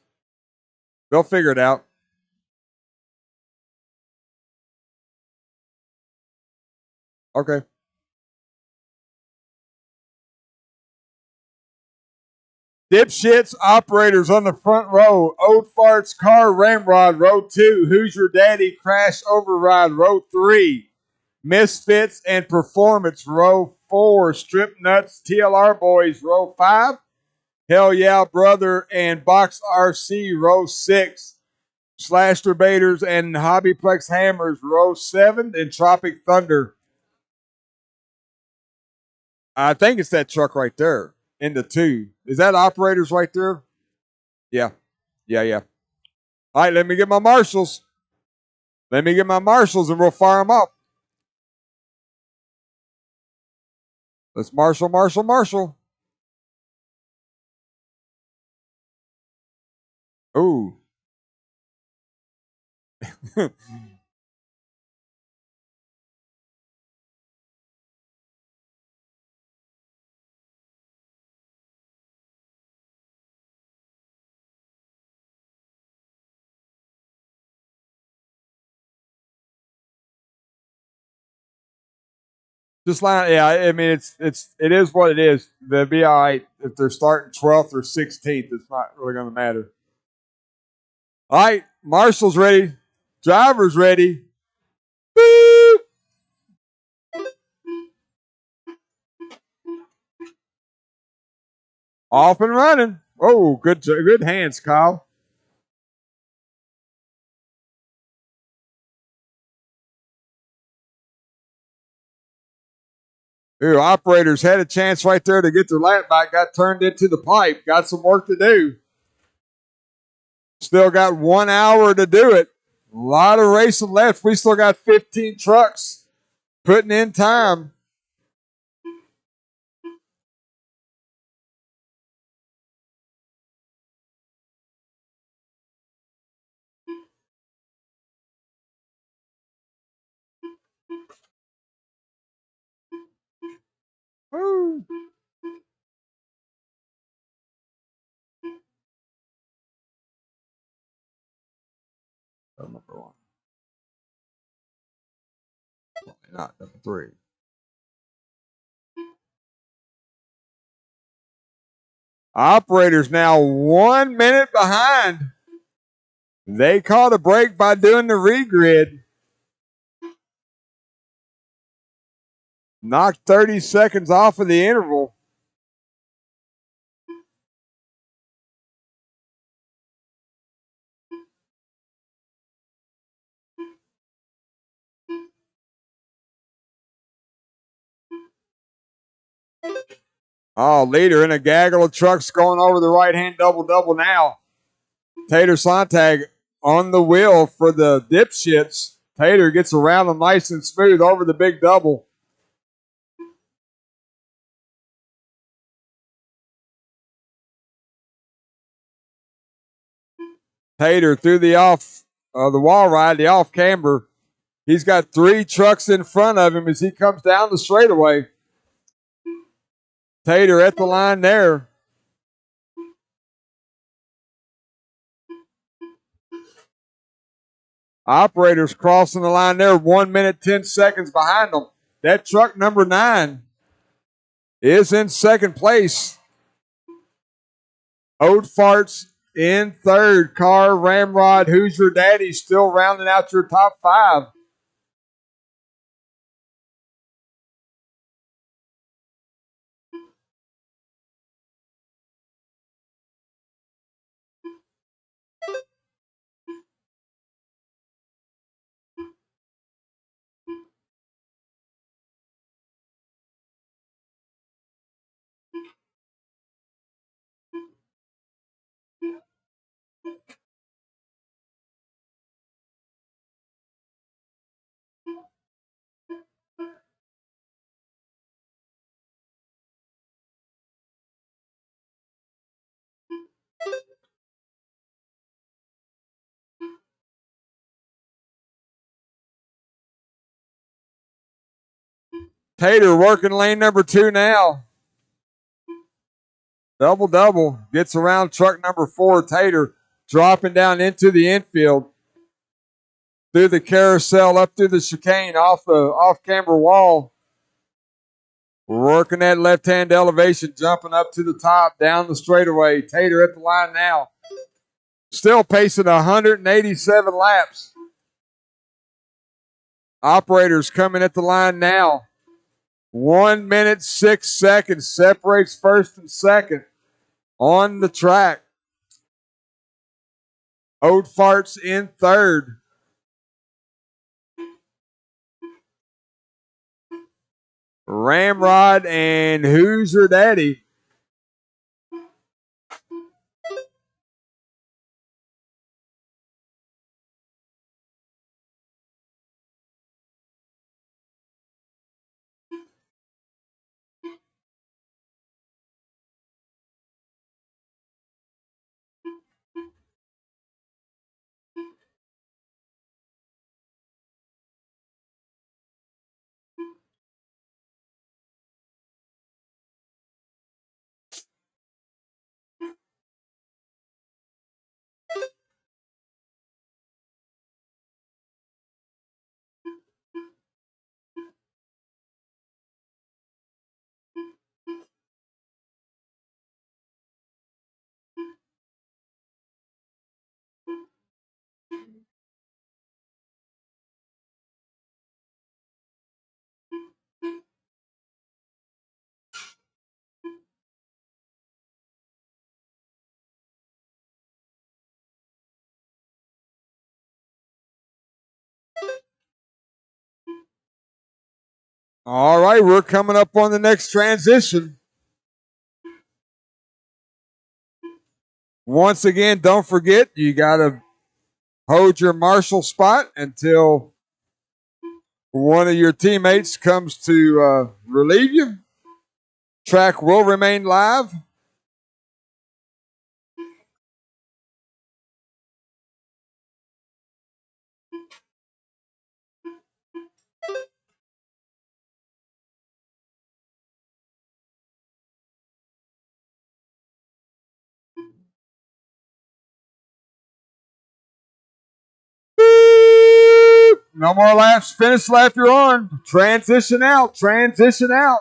they'll figure it out. Okay. Dipshits, operators on the front row. Old farts, car, ramrod, row 2. Who's your daddy? Crash override, row 3. Misfits and performance, row 4. Strip nuts, TLR boys, row 5. Hell yeah, brother, and box RC, row 6. Slash debaters and hobbyplex hammers, row 7. And Tropic Thunder. I think it's that truck right there in the 2. Is that operators right there? Yeah. Yeah. All right, let me get my marshals. Let me get my marshals and we'll fire them up. Let's marshal. Ooh. Just line, yeah. I mean, it is what it is. They'll be all right if they're starting 12th or 16th. It's not really going to matter. All right, marshals ready, drivers ready. Boop. Off and running. Oh, good hands, Kyle. Ooh, operators had a chance right there to get their lap back. Got turned into the pipe. Got some work to do. Still got 1 hour to do it. A lot of racing left. We still got 15 trucks putting in time. Woo. Number 1. Not number 3. Operators now 1 minute behind. They caught a break by doing the regrid. Knocked 30 seconds off of the interval. Oh, leader in a gaggle of trucks going over the right-hand double-double now. Tater Sontag on the wheel for the dipshits. Tater gets around them nice and smooth over the big double. Tater through the wall ride, the off camber. He's got 3 trucks in front of him as he comes down the straightaway. Tater at the line there. Operators crossing the line there, 1 minute, 10 seconds behind them. That truck number 9 is in second place. Old Farts in third. Car, Ramrod, Who's Your Daddy still rounding out your top 5. Tater working lane number 2 now. Double. Gets around truck number 4, Tater, dropping down into the infield. Through the carousel, up through the chicane, off camber wall. Working that left-hand elevation, jumping up to the top, down the straightaway. Tater at the line now. Still pacing 187 laps. Operators coming at the line now. 1 minute, 6 seconds separates first and second on the track. Old Farts in third. Ramrod and Who's Your Daddy? All right, we're coming up on the next transition. Once again, don't forget, you got to hold your marshal spot until one of your teammates comes to relieve you. Track will remain live. No more laps. Finish lap you're on. Transition out. Transition out.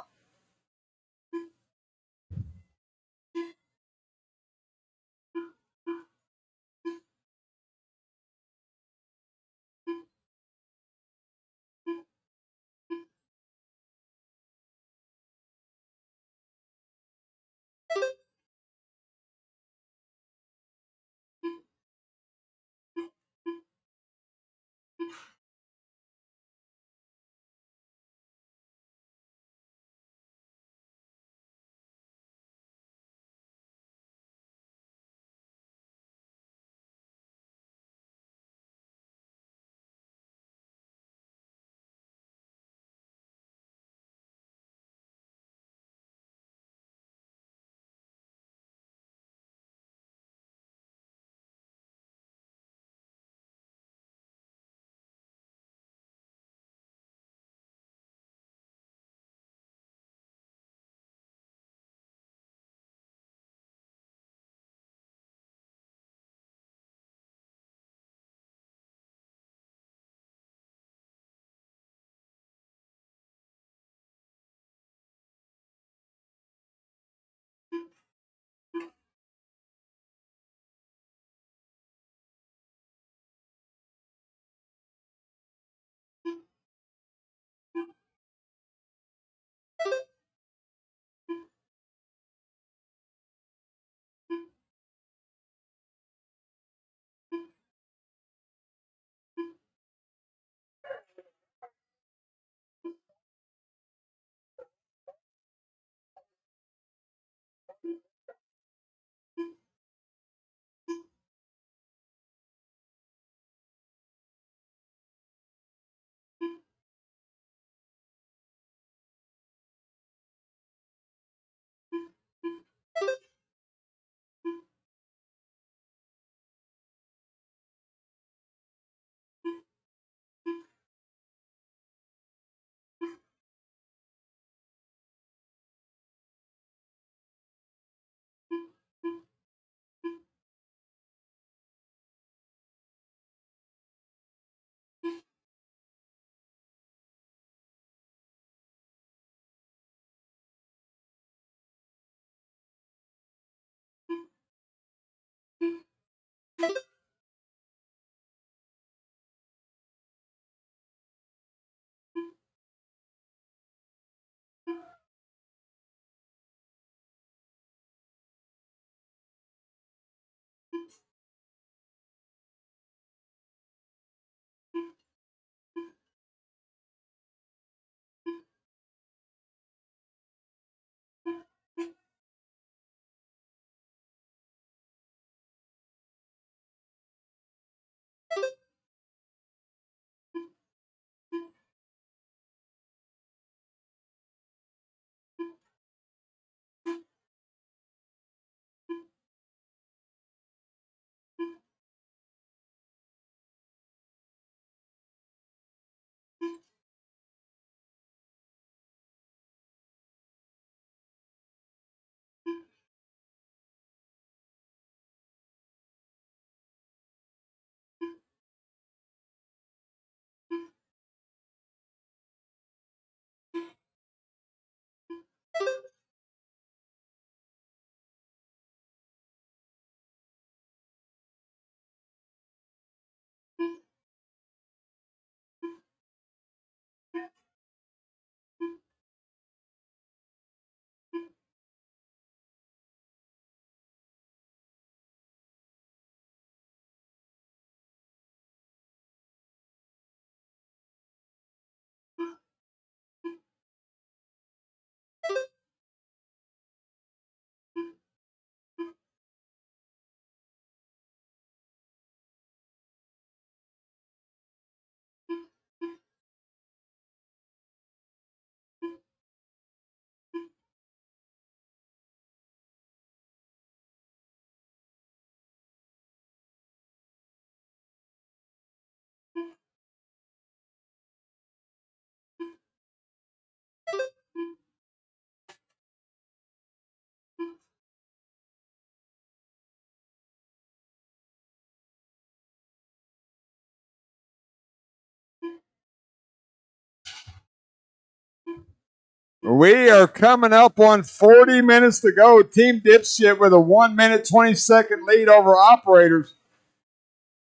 We are coming up on 40 minutes to go. Team Dipshit with a 1 minute 20-second lead over operators.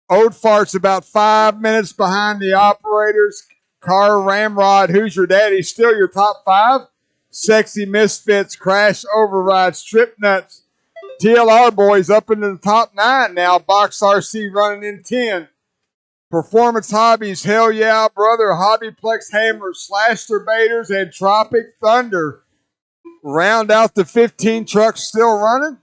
Old Fart's about 5 minutes behind the operators. Car Ramrod, Who's Your Daddy, still your top five. Sexy Misfits, Crash Override, Strip Nuts, TLR Boys up into the top 9 now. Box RC running in 10. Performance Hobbies, Hell Yeah Brother, Hobbyplex Hammer, Slash Debaters, and Tropic Thunder round out the 15 trucks still running.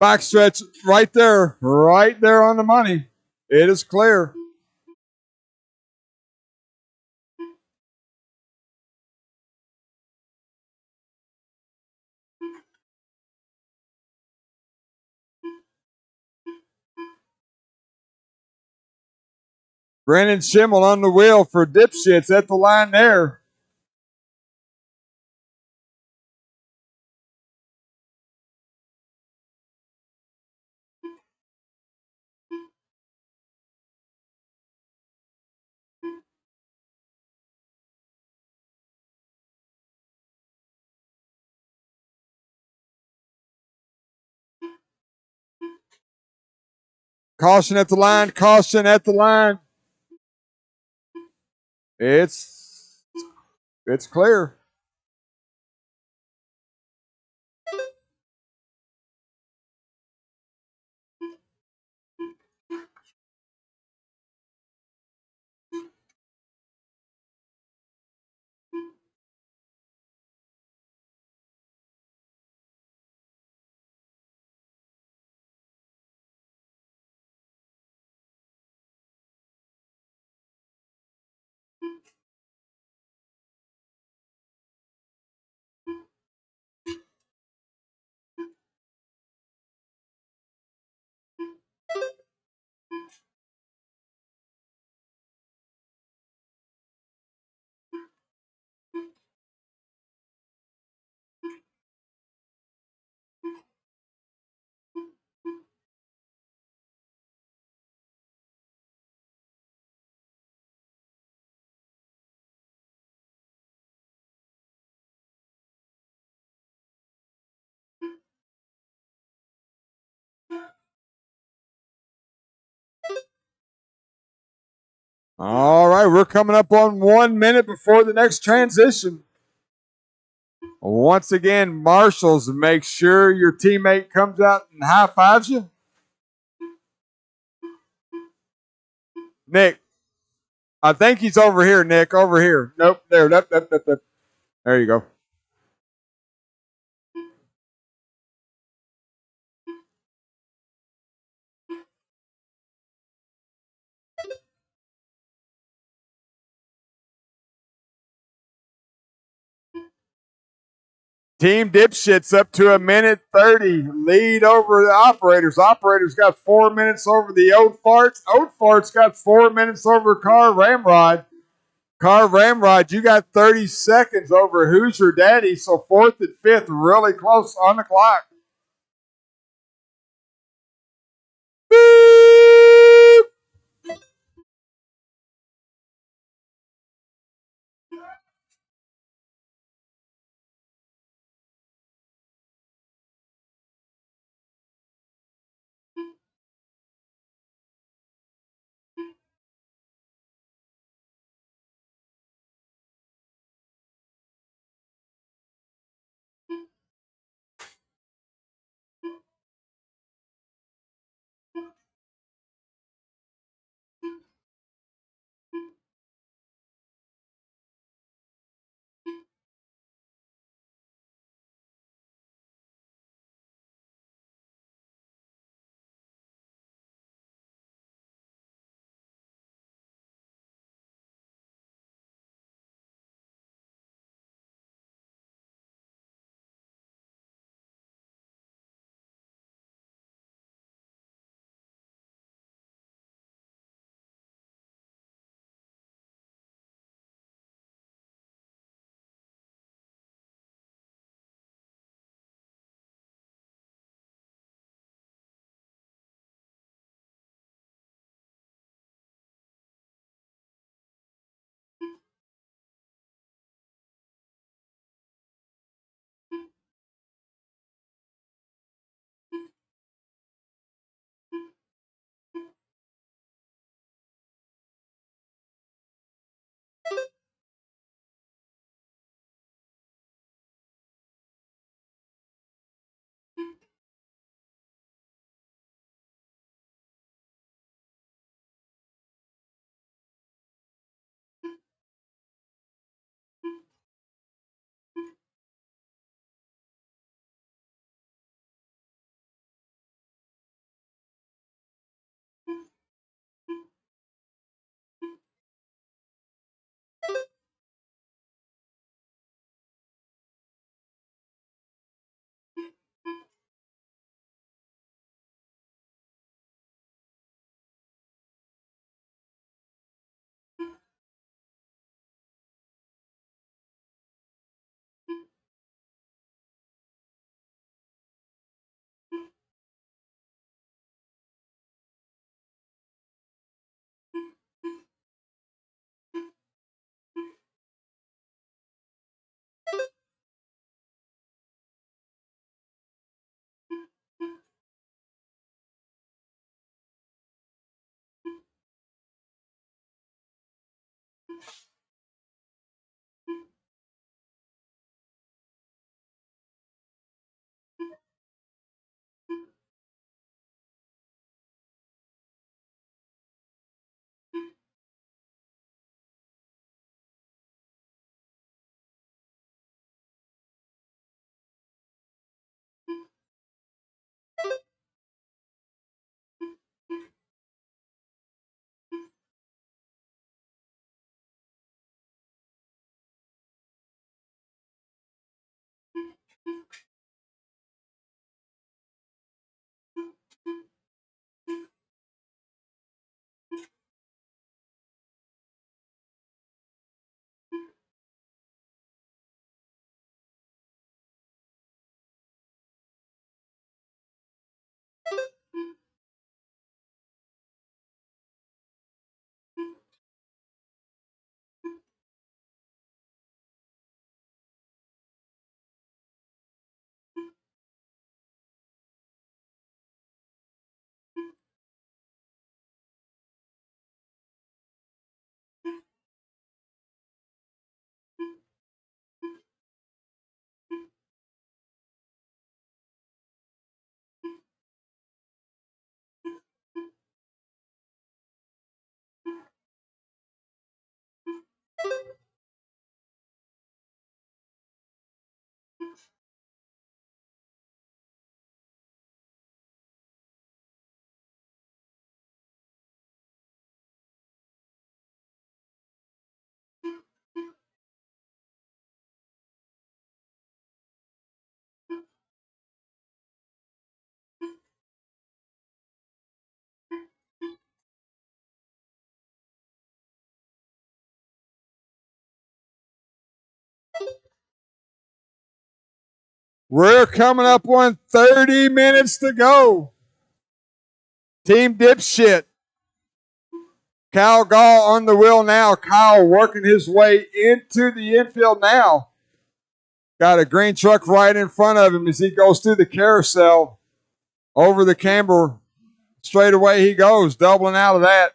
Backstretch right there on the money. It is clear. Brandon Schimmel on the wheel for Dipshits at the line there. Caution at the line. Caution at the line. It's clear. All right, we're coming up on 1 minute before the next transition. Once again, marshals, make sure your teammate comes out and high fives you. Nick, I think he's over here, Nick. Over here. Nope, there. There you go. Team Dipshits up to 1:30. Lead over the operators. Operators got 4 minutes over the Old Farts. Old Farts got 4 minutes over Car Ramrod. Car Ramrod, you got 30 seconds over Who's Your Daddy. So fourth and fifth, really close on the clock. Boop! We're coming up on 30 minutes to go. Team Dipshit. Kyle Gall on the wheel now. Kyle working his way into the infield now. Got a green truck right in front of him as he goes through the carousel. Over the camber. Straight away he goes, doubling out of that.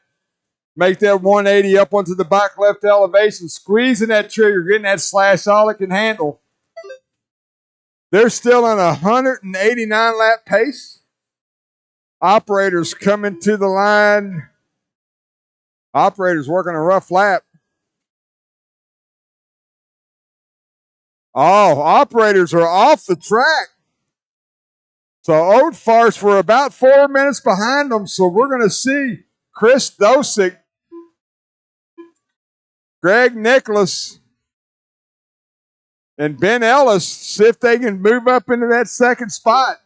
Make that 180 up onto the back left elevation. Squeezing that trigger, getting that slash all it can handle. They're still on a 189 lap pace. Operators coming to the line. Operators working a rough lap. Oh, operators are off the track. So Old Farts were about 4 minutes behind them. So we're going to see Chris Dosick, Greg Nicholas, and Ben Ellis see if they can move up into that second spot.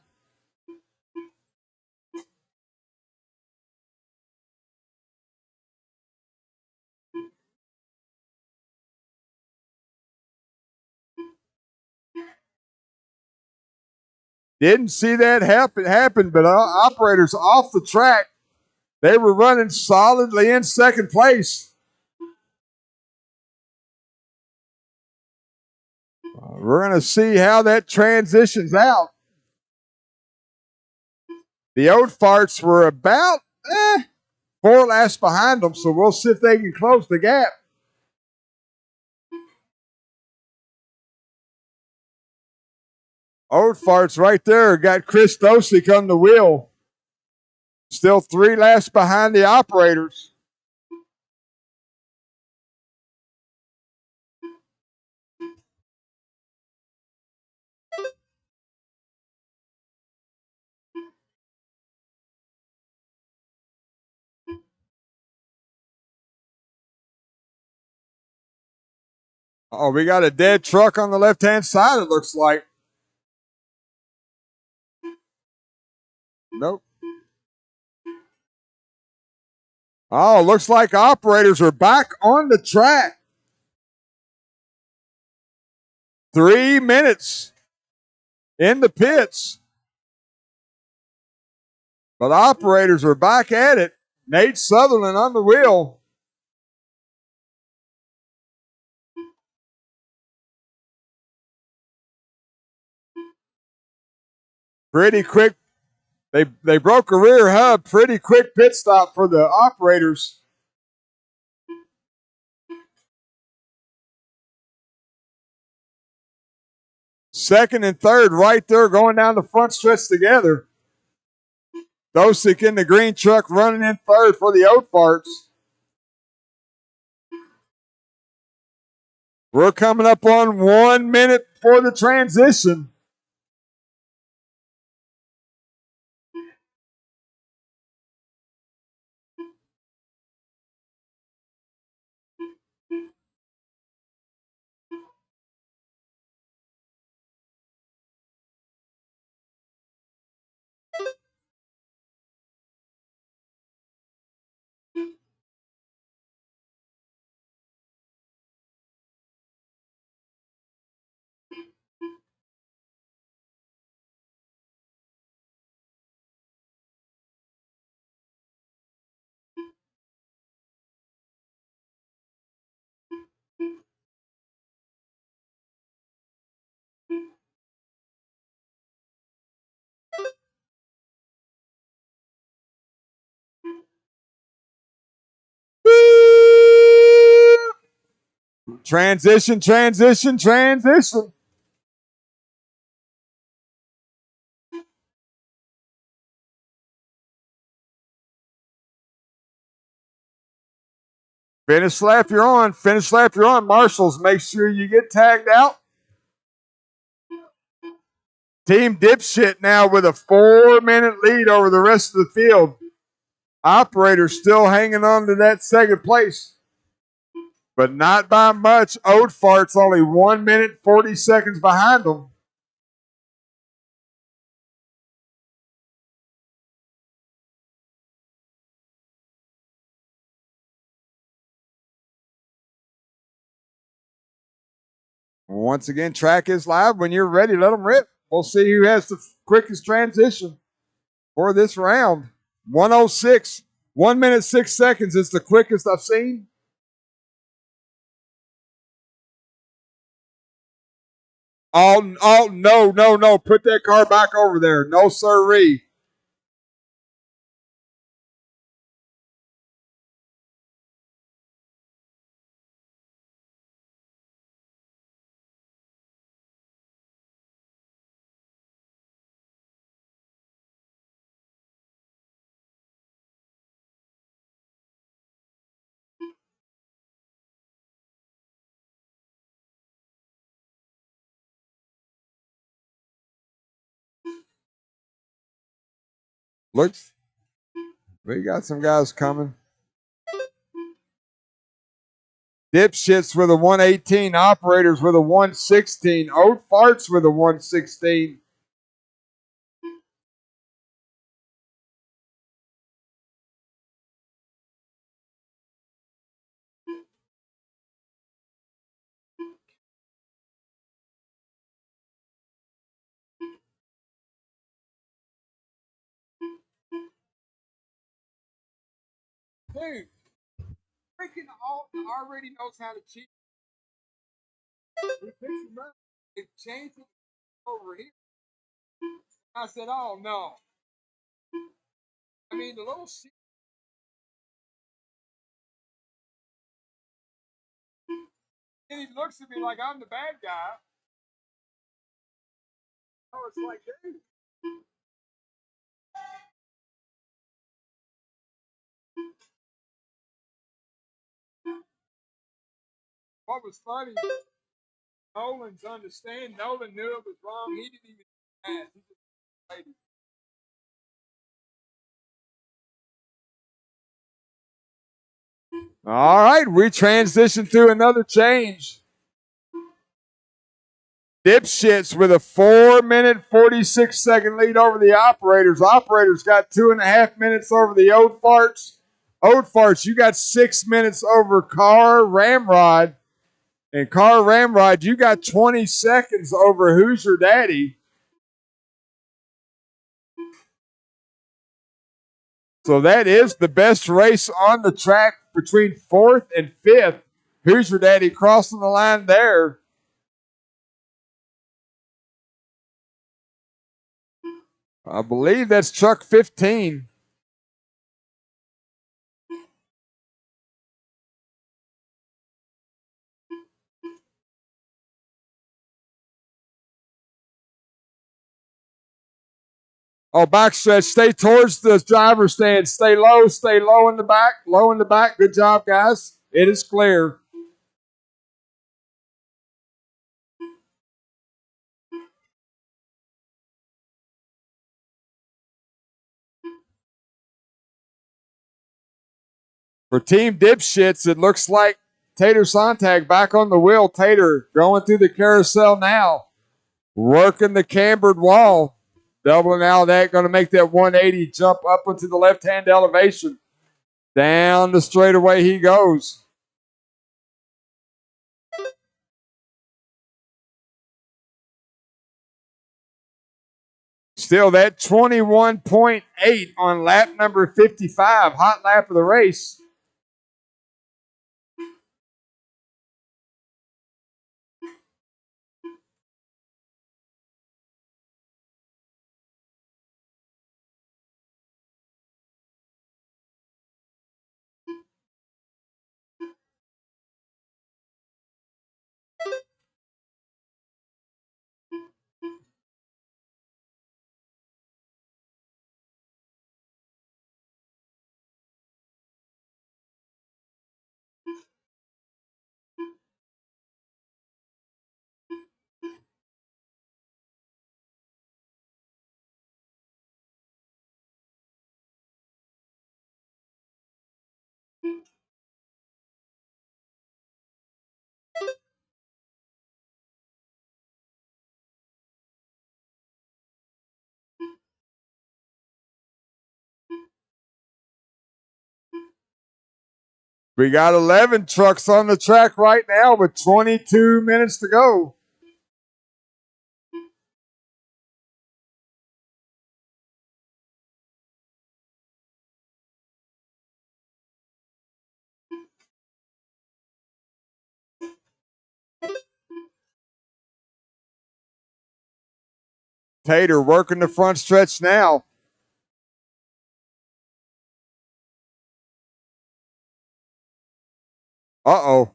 Didn't see that happen, but operators off the track. They were running solidly in second place. We're going to see how that transitions out. The Old Farts were about 4 laps behind them, so we'll see if they can close the gap. Old Farts right there got Chris Dosick on the wheel. Still 3 laps behind the operators. Oh, we got a dead truck on the left-hand side, it looks like. Nope. Oh, looks like operators are back on the track. 3 minutes in the pits. But operators are back at it. Nate Sutherland on the wheel. Pretty quick. They broke a rear hub. Pretty quick pit stop for the operators. Second and third right there going down the front stretch together. Dosick in the green truck running in third for the Oat Farts. We're coming up on 1 minute for the transition. Transition, transition, transition. Finish lap you're on. Finish lap you're on. Marshals, make sure you get tagged out. Team Dipshit now with a 4-minute lead over the rest of the field. Operators still hanging on to that second place, but not by much. Oat Farts only 1 minute 40 seconds behind them. Once again, track is live. When you're ready, let them rip. We'll see who has the quickest transition for this round. 106, 1 minute 6 seconds is the quickest I've seen. Oh, no. Put that car back over there. No, sirree. Looks, we got some guys coming. Dipshits with a 118. Operators with a 116. Oat Farts with a 116. Dude, freaking Alton already knows how to cheat. It changed it over here. I said, oh no. I mean, the little shit. And he looks at me like I'm the bad guy. Oh, it's like, dude. What was funny, Nolan's understand. Nolan knew it was wrong. He didn't even ask. He just played it. All right, we transition to another change. Dipshits with a 4-minute 46-second lead over the operators. Operators got 2.5 minutes over the Oat Farts. Oat Farts, you got 6 minutes over Car Ramrod. And Car Ramrod, you got 20 seconds over Who's Your Daddy. So that is the best race on the track between 4th and 5th. Who's Your Daddy crossing the line there? I believe that's truck 15. Oh, backstretch. Stay towards the driver's stand. Stay low in the back. Low in the back. Good job, guys. It is clear. For Team Dipshits, it looks like Tater Sontag back on the wheel. Tater going through the carousel now. Working the cambered wall. Doubling out of that. Going to make that 180 jump up into the left-hand elevation. Down the straightaway he goes. Still that 21.8 on lap number 55. Hot lap of the race. We got 11 trucks on the track right now with 22 minutes to go. Tater working the front stretch now. Uh-oh.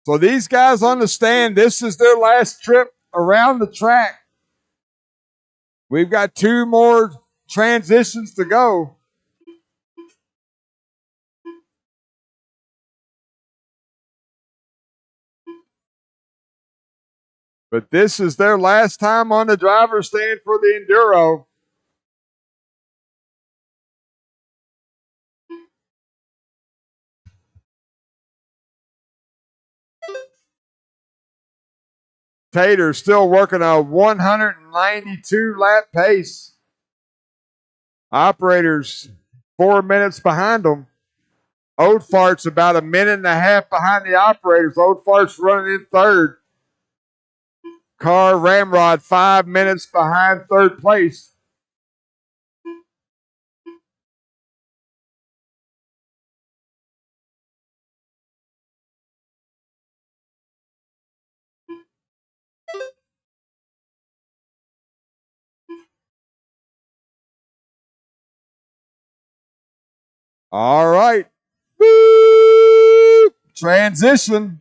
So these guys understand this is their last trip around the track. We've got 2 more transitions to go. But this is their last time on the driver's stand for the Enduro. Tater still working a 192 lap pace. Operators 4 minutes behind them. Old Fart's about a minute and a half behind the operators. Old Fart's running in third. Car Ramrod 5 minutes behind third place. All right. Boop. Transition.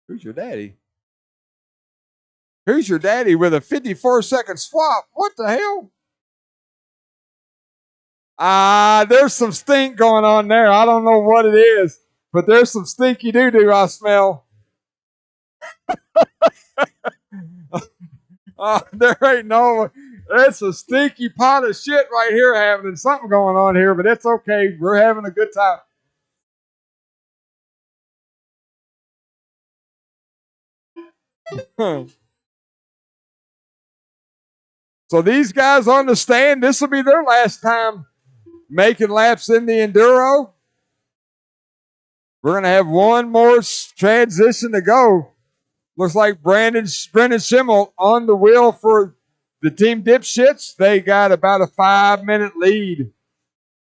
Who's your daddy? Who's your daddy with a 54-second swap? What the hell? There's some stink going on there. I don't know what it is, but there's some stinky doo-doo I smell. There ain't no, it's a stinky pot of shit right here happening. Something going on here, but it's okay. We're having a good time. So these guys on the stand, this will be their last time making laps in the Enduro. We're going to have one more transition to go. Looks like Brendan Schimmel on the wheel for the Team Dipshits. They got about a 5-minute lead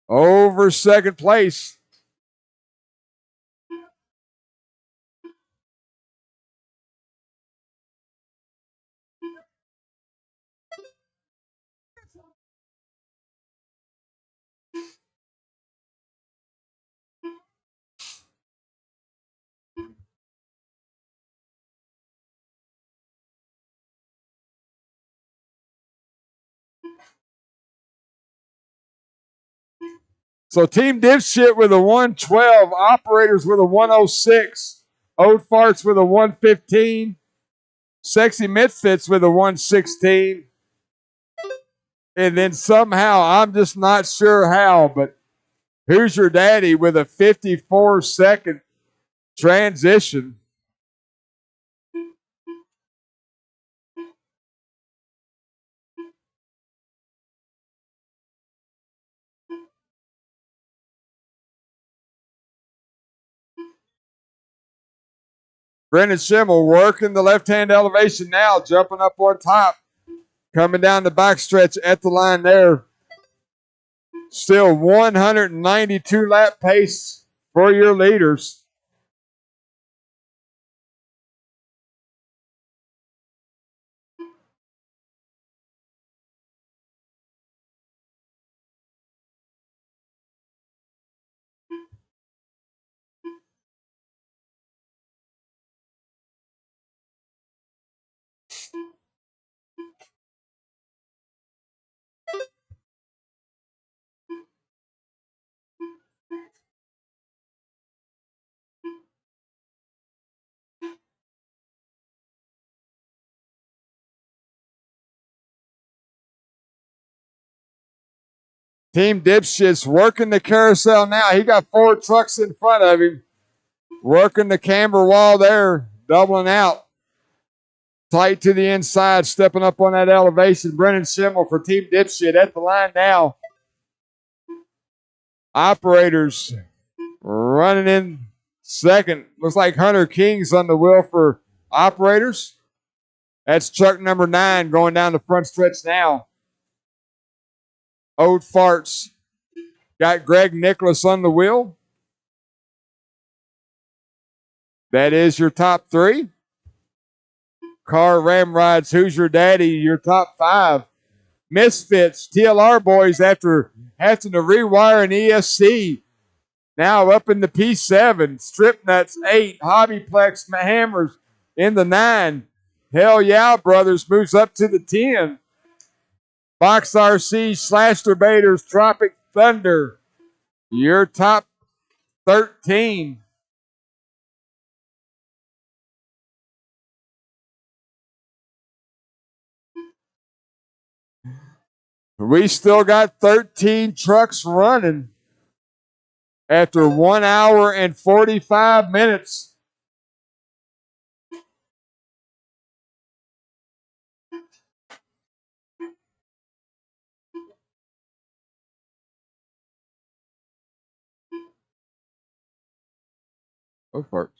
over second place. So Team Dipshit with a 112, Operators with a 106, Old Farts with a 115, Sexy Misfits with a 116. And then somehow, I'm just not sure how, but Who's Your Daddy with a 54-second transition. Brendan Schimmel working the left-hand elevation now, jumping up on top, coming down the backstretch at the line there. Still 192 lap pace for your leaders. Team Dipshit's working the carousel now. He got 4 trucks in front of him. Working the camber wall there, doubling out. Tight to the inside, stepping up on that elevation. Brendan Schimmel for Team Dipshit at the line now. Operators running in second. Looks like Hunter King's on the wheel for Operators. That's truck number 9 going down the front stretch now. Old Farts got Greg Nicholas on the wheel. That is your top 3. Car Ramrods, Who's Your Daddy, your top 5. Misfits, TLR boys, after having to rewire an ESC, now up in the P7. Strip Nuts, 8. Hobbyplex Hammers in the 9. Hell Yeah Brothers moves up to the 10. Box RC, Slash Debaters, Tropic Thunder, your top 13. We still got 13 trucks running after 1 hour and 45 minutes. Go first.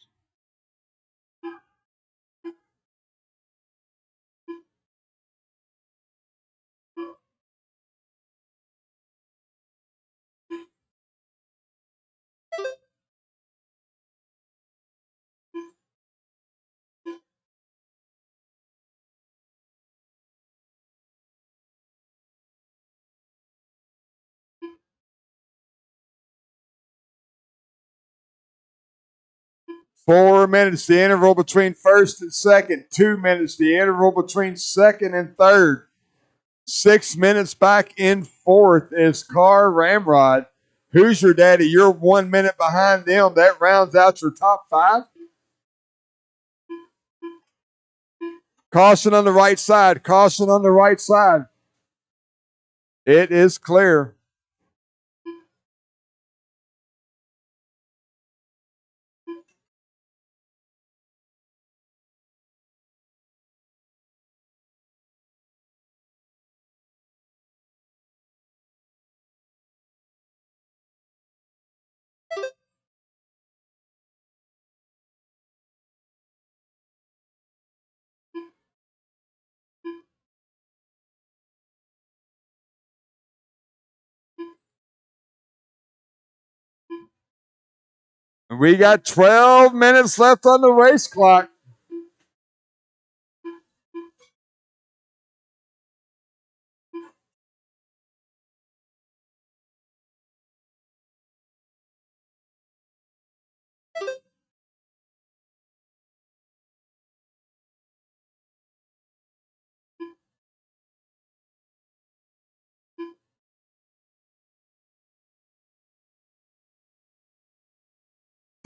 4 minutes, the interval between first and second. 2 minutes, the interval between second and third. 6 minutes back in fourth is Car Ramrod. Who's your daddy? You're 1 minute behind them. That rounds out your top 5. Caution on the right side. Caution on the right side. It is clear. We got 12 minutes left on the race clock.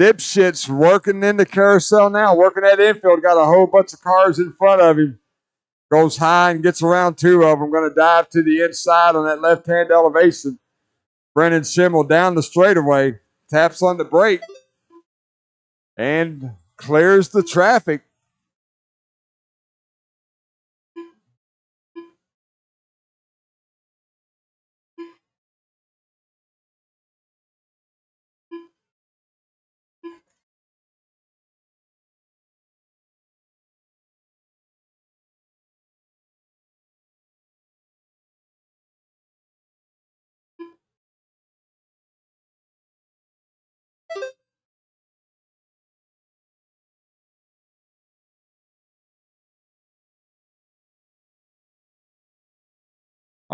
Dipshit's working in the carousel now, working that infield. Got a whole bunch of cars in front of him. Goes high and gets around 2 of them. Going to dive to the inside on that left-hand elevation. Brennan Schimmel down the straightaway. Taps on the brake. And clears the traffic.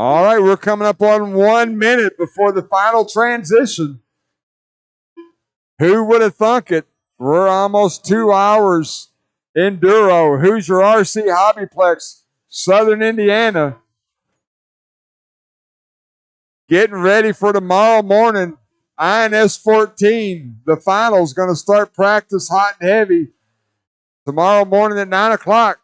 All right, we're coming up on 1 minute before the final transition. Who would have thunk it? We're almost 2 hours. Enduro, who's your RC Hobbyplex, Southern Indiana. Getting ready for tomorrow morning. INS 14. The finals going to start practice hot and heavy tomorrow morning at 9 o'clock.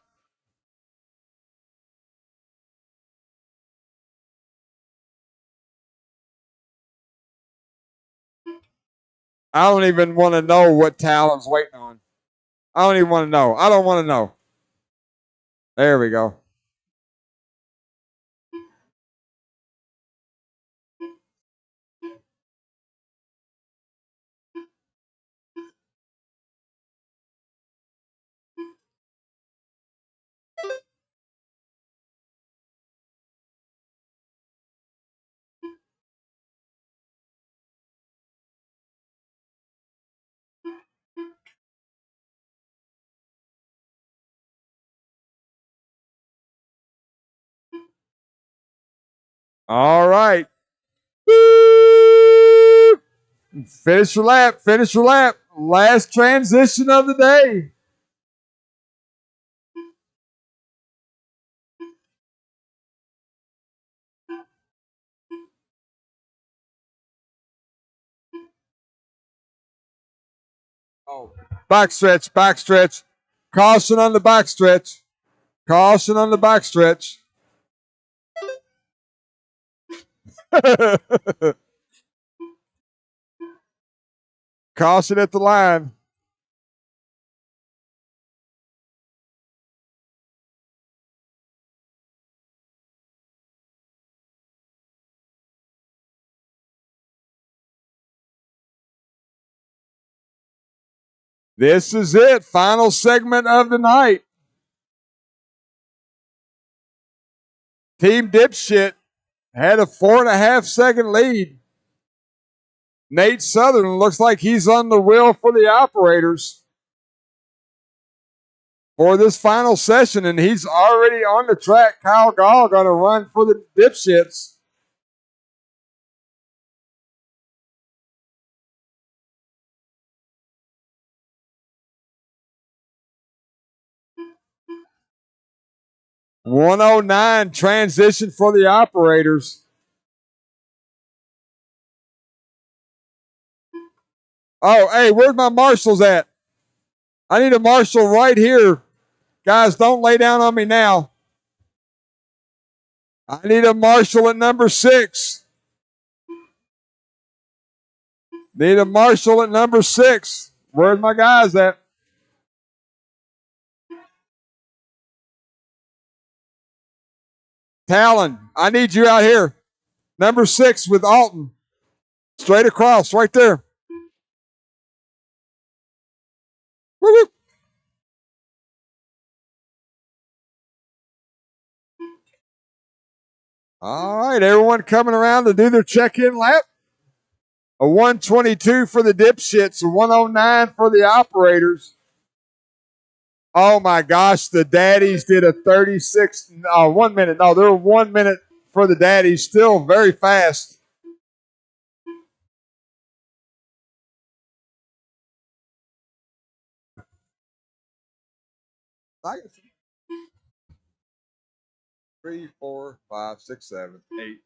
I don't even want to know what Talon's waiting on. I don't even want to know. I don't want to know. There we go. All right. Woo! Finish your lap. Finish your lap. Last transition of the day. Oh, back stretch, back stretch. Caution on the back stretch. Caution on the back stretch. Caution at the line. This is it. Final segment of the night. Team Dipshit had a 4.5 second lead. Nate Southern looks like he's on the wheel for the operators for this final session, and he's already on the track. Kyle Gall going to run for the Dipshits. 109 transition for the operators. Oh, hey, where's my marshals at? I need a marshal right here. Guys, don't lay down on me now. I need a marshal at number 6. Need a marshal at number 6. Where's my guys at? Talon, I need you out here. Number 6 with Alton. Straight across, right there. Woo-woo. All right, everyone coming around to do their check-in lap. A 122 for the dipshits, a 109 for the operators. Oh my gosh, the daddies did a 36, 1 minute. No, they're 1 minute for the daddies, still very fast. Three, 4, 5, 6, 7, 8, 9.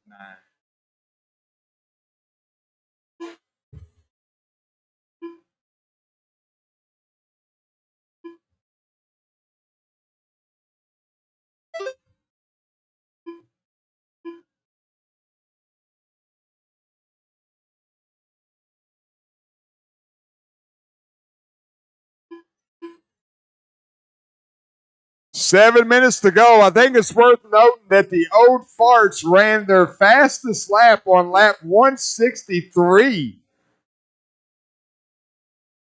7 minutes to go. I think it's worth noting that the old farts ran their fastest lap on lap 163.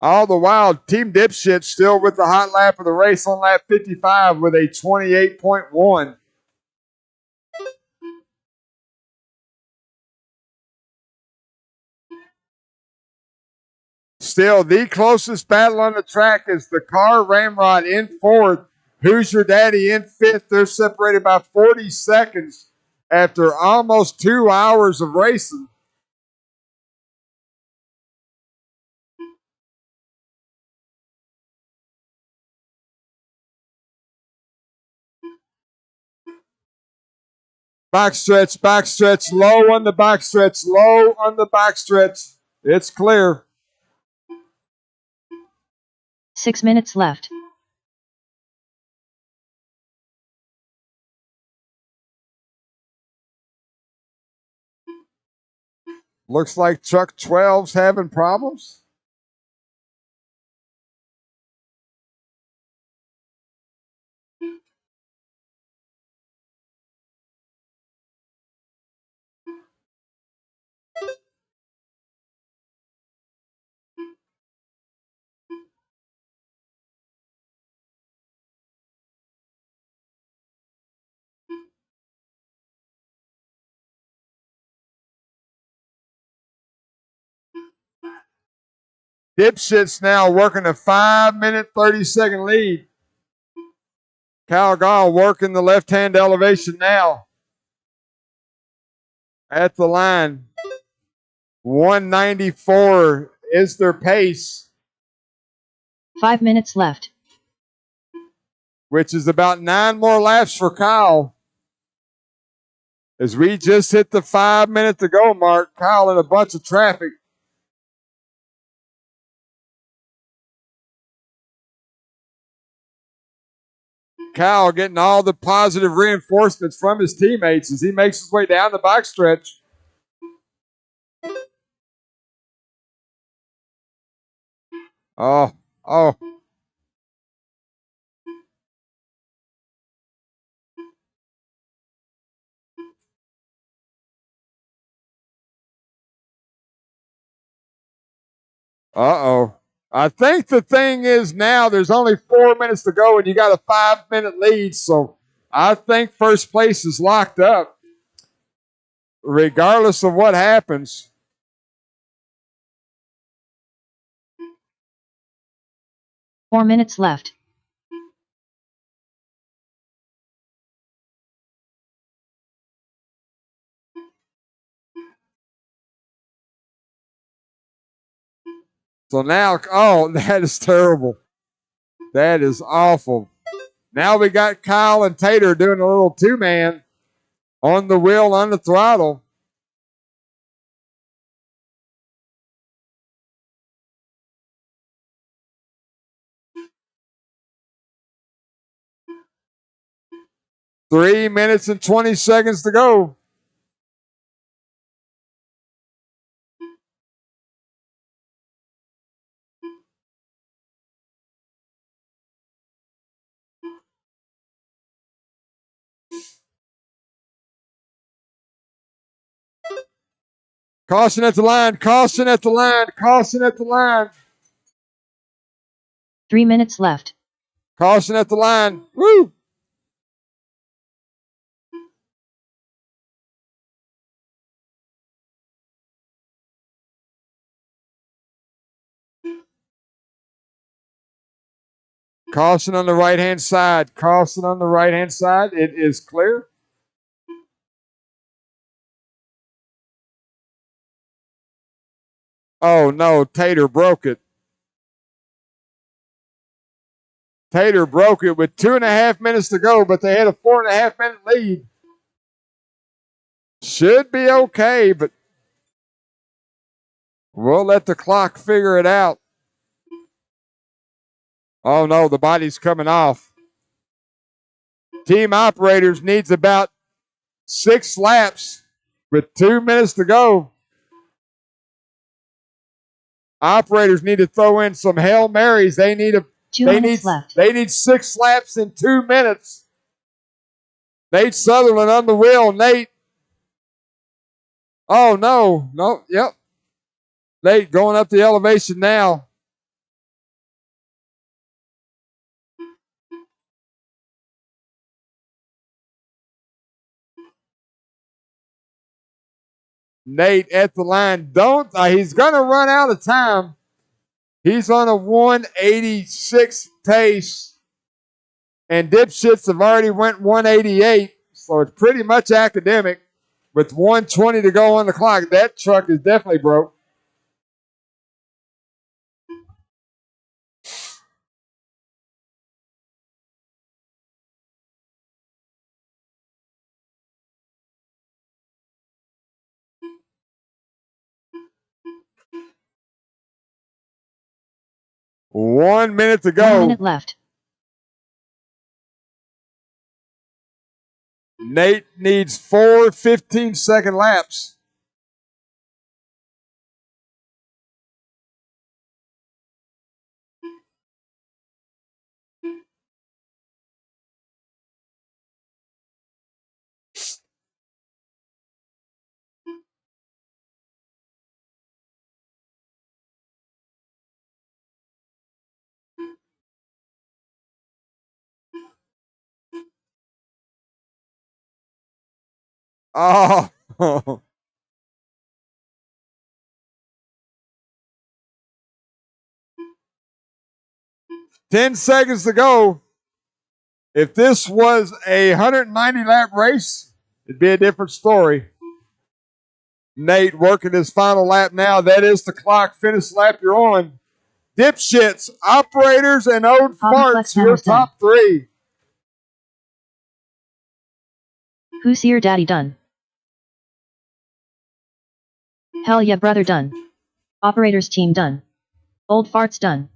All the while, Team Dipshit still with the hot lap of the race on lap 55 with a 28.1. Still, the closest battle on the track is the car Ramrod in 4th. Who's Your Daddy in 5th. They're separated by 40 seconds after almost 2 hours of racing. Backstretch, low on the backstretch, low on the backstretch. It's clear. 6 minutes left. Looks like truck 12's having problems. Dipshit's now working a 5-minute, 30-second lead. Calgon working the left-hand elevation now. At the line. 194 is their pace. 5 minutes left. Which is about 9 more laps for Kyle. As we just hit the 5 minute to go mark, Kyle in a bunch of traffic. Kyle getting all the positive reinforcements from his teammates as he makes his way down the backstretch. Oh. Uh-oh. I think the thing is now there's only 4 minutes to go and you got a 5-minute lead, so I think first place is locked up regardless of what happens. Four minutes left. So now, oh, that is terrible. That is awful. Now we got Kyle and Tater doing a little two-man on the wheel, on the throttle. Three minutes and 20 seconds to go. Caution at the line, caution at the line, caution at the line. 3 minutes left. Caution at the line. Woo! Caution on the right-hand side. Caution on the right-hand side. It is clear. Oh, no. Tater broke it. Tater broke it with 2.5 minutes to go, but they had a 4.5-minute lead. Should be okay, but we'll let the clock figure it out. Oh, no. The body's coming off. Team operators needs about 6 laps with 2 minutes to go. Operators need to throw in some Hail Marys. They need 2 minutes left. They need 6 laps in 2 minutes. Nate Sutherland on the wheel. Nate. Oh, no. No. Yep. Nate going up the elevation now. Nate at the line. He's going to run out of time. He's on a 186 pace. And dipshits have already went 188. So it's pretty much academic. With 120 to go on the clock, that truck is definitely broke. One minute to go. 1 minute left. Nate needs 4 15-second laps. Oh. 10 seconds to go. If this was a 190-lap race, it'd be a different story. Nate working his final lap now. That is the clock. Finish lap you're on. Dipshits, operators, and old farts, your top 3. Who's here, daddy done? Hell yeah, brother done. Operators team done. Old farts done.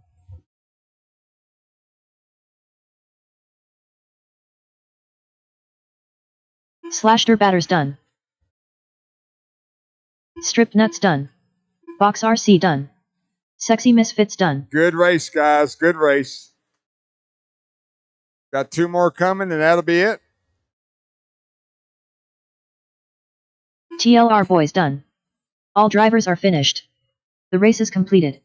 Slashter batters done. Strip nuts done. Box RC done. Sexy misfits done. Good race, guys. Good race. Got 2 more coming, and that'll be it. TLR boys done. All drivers are finished. The race is completed.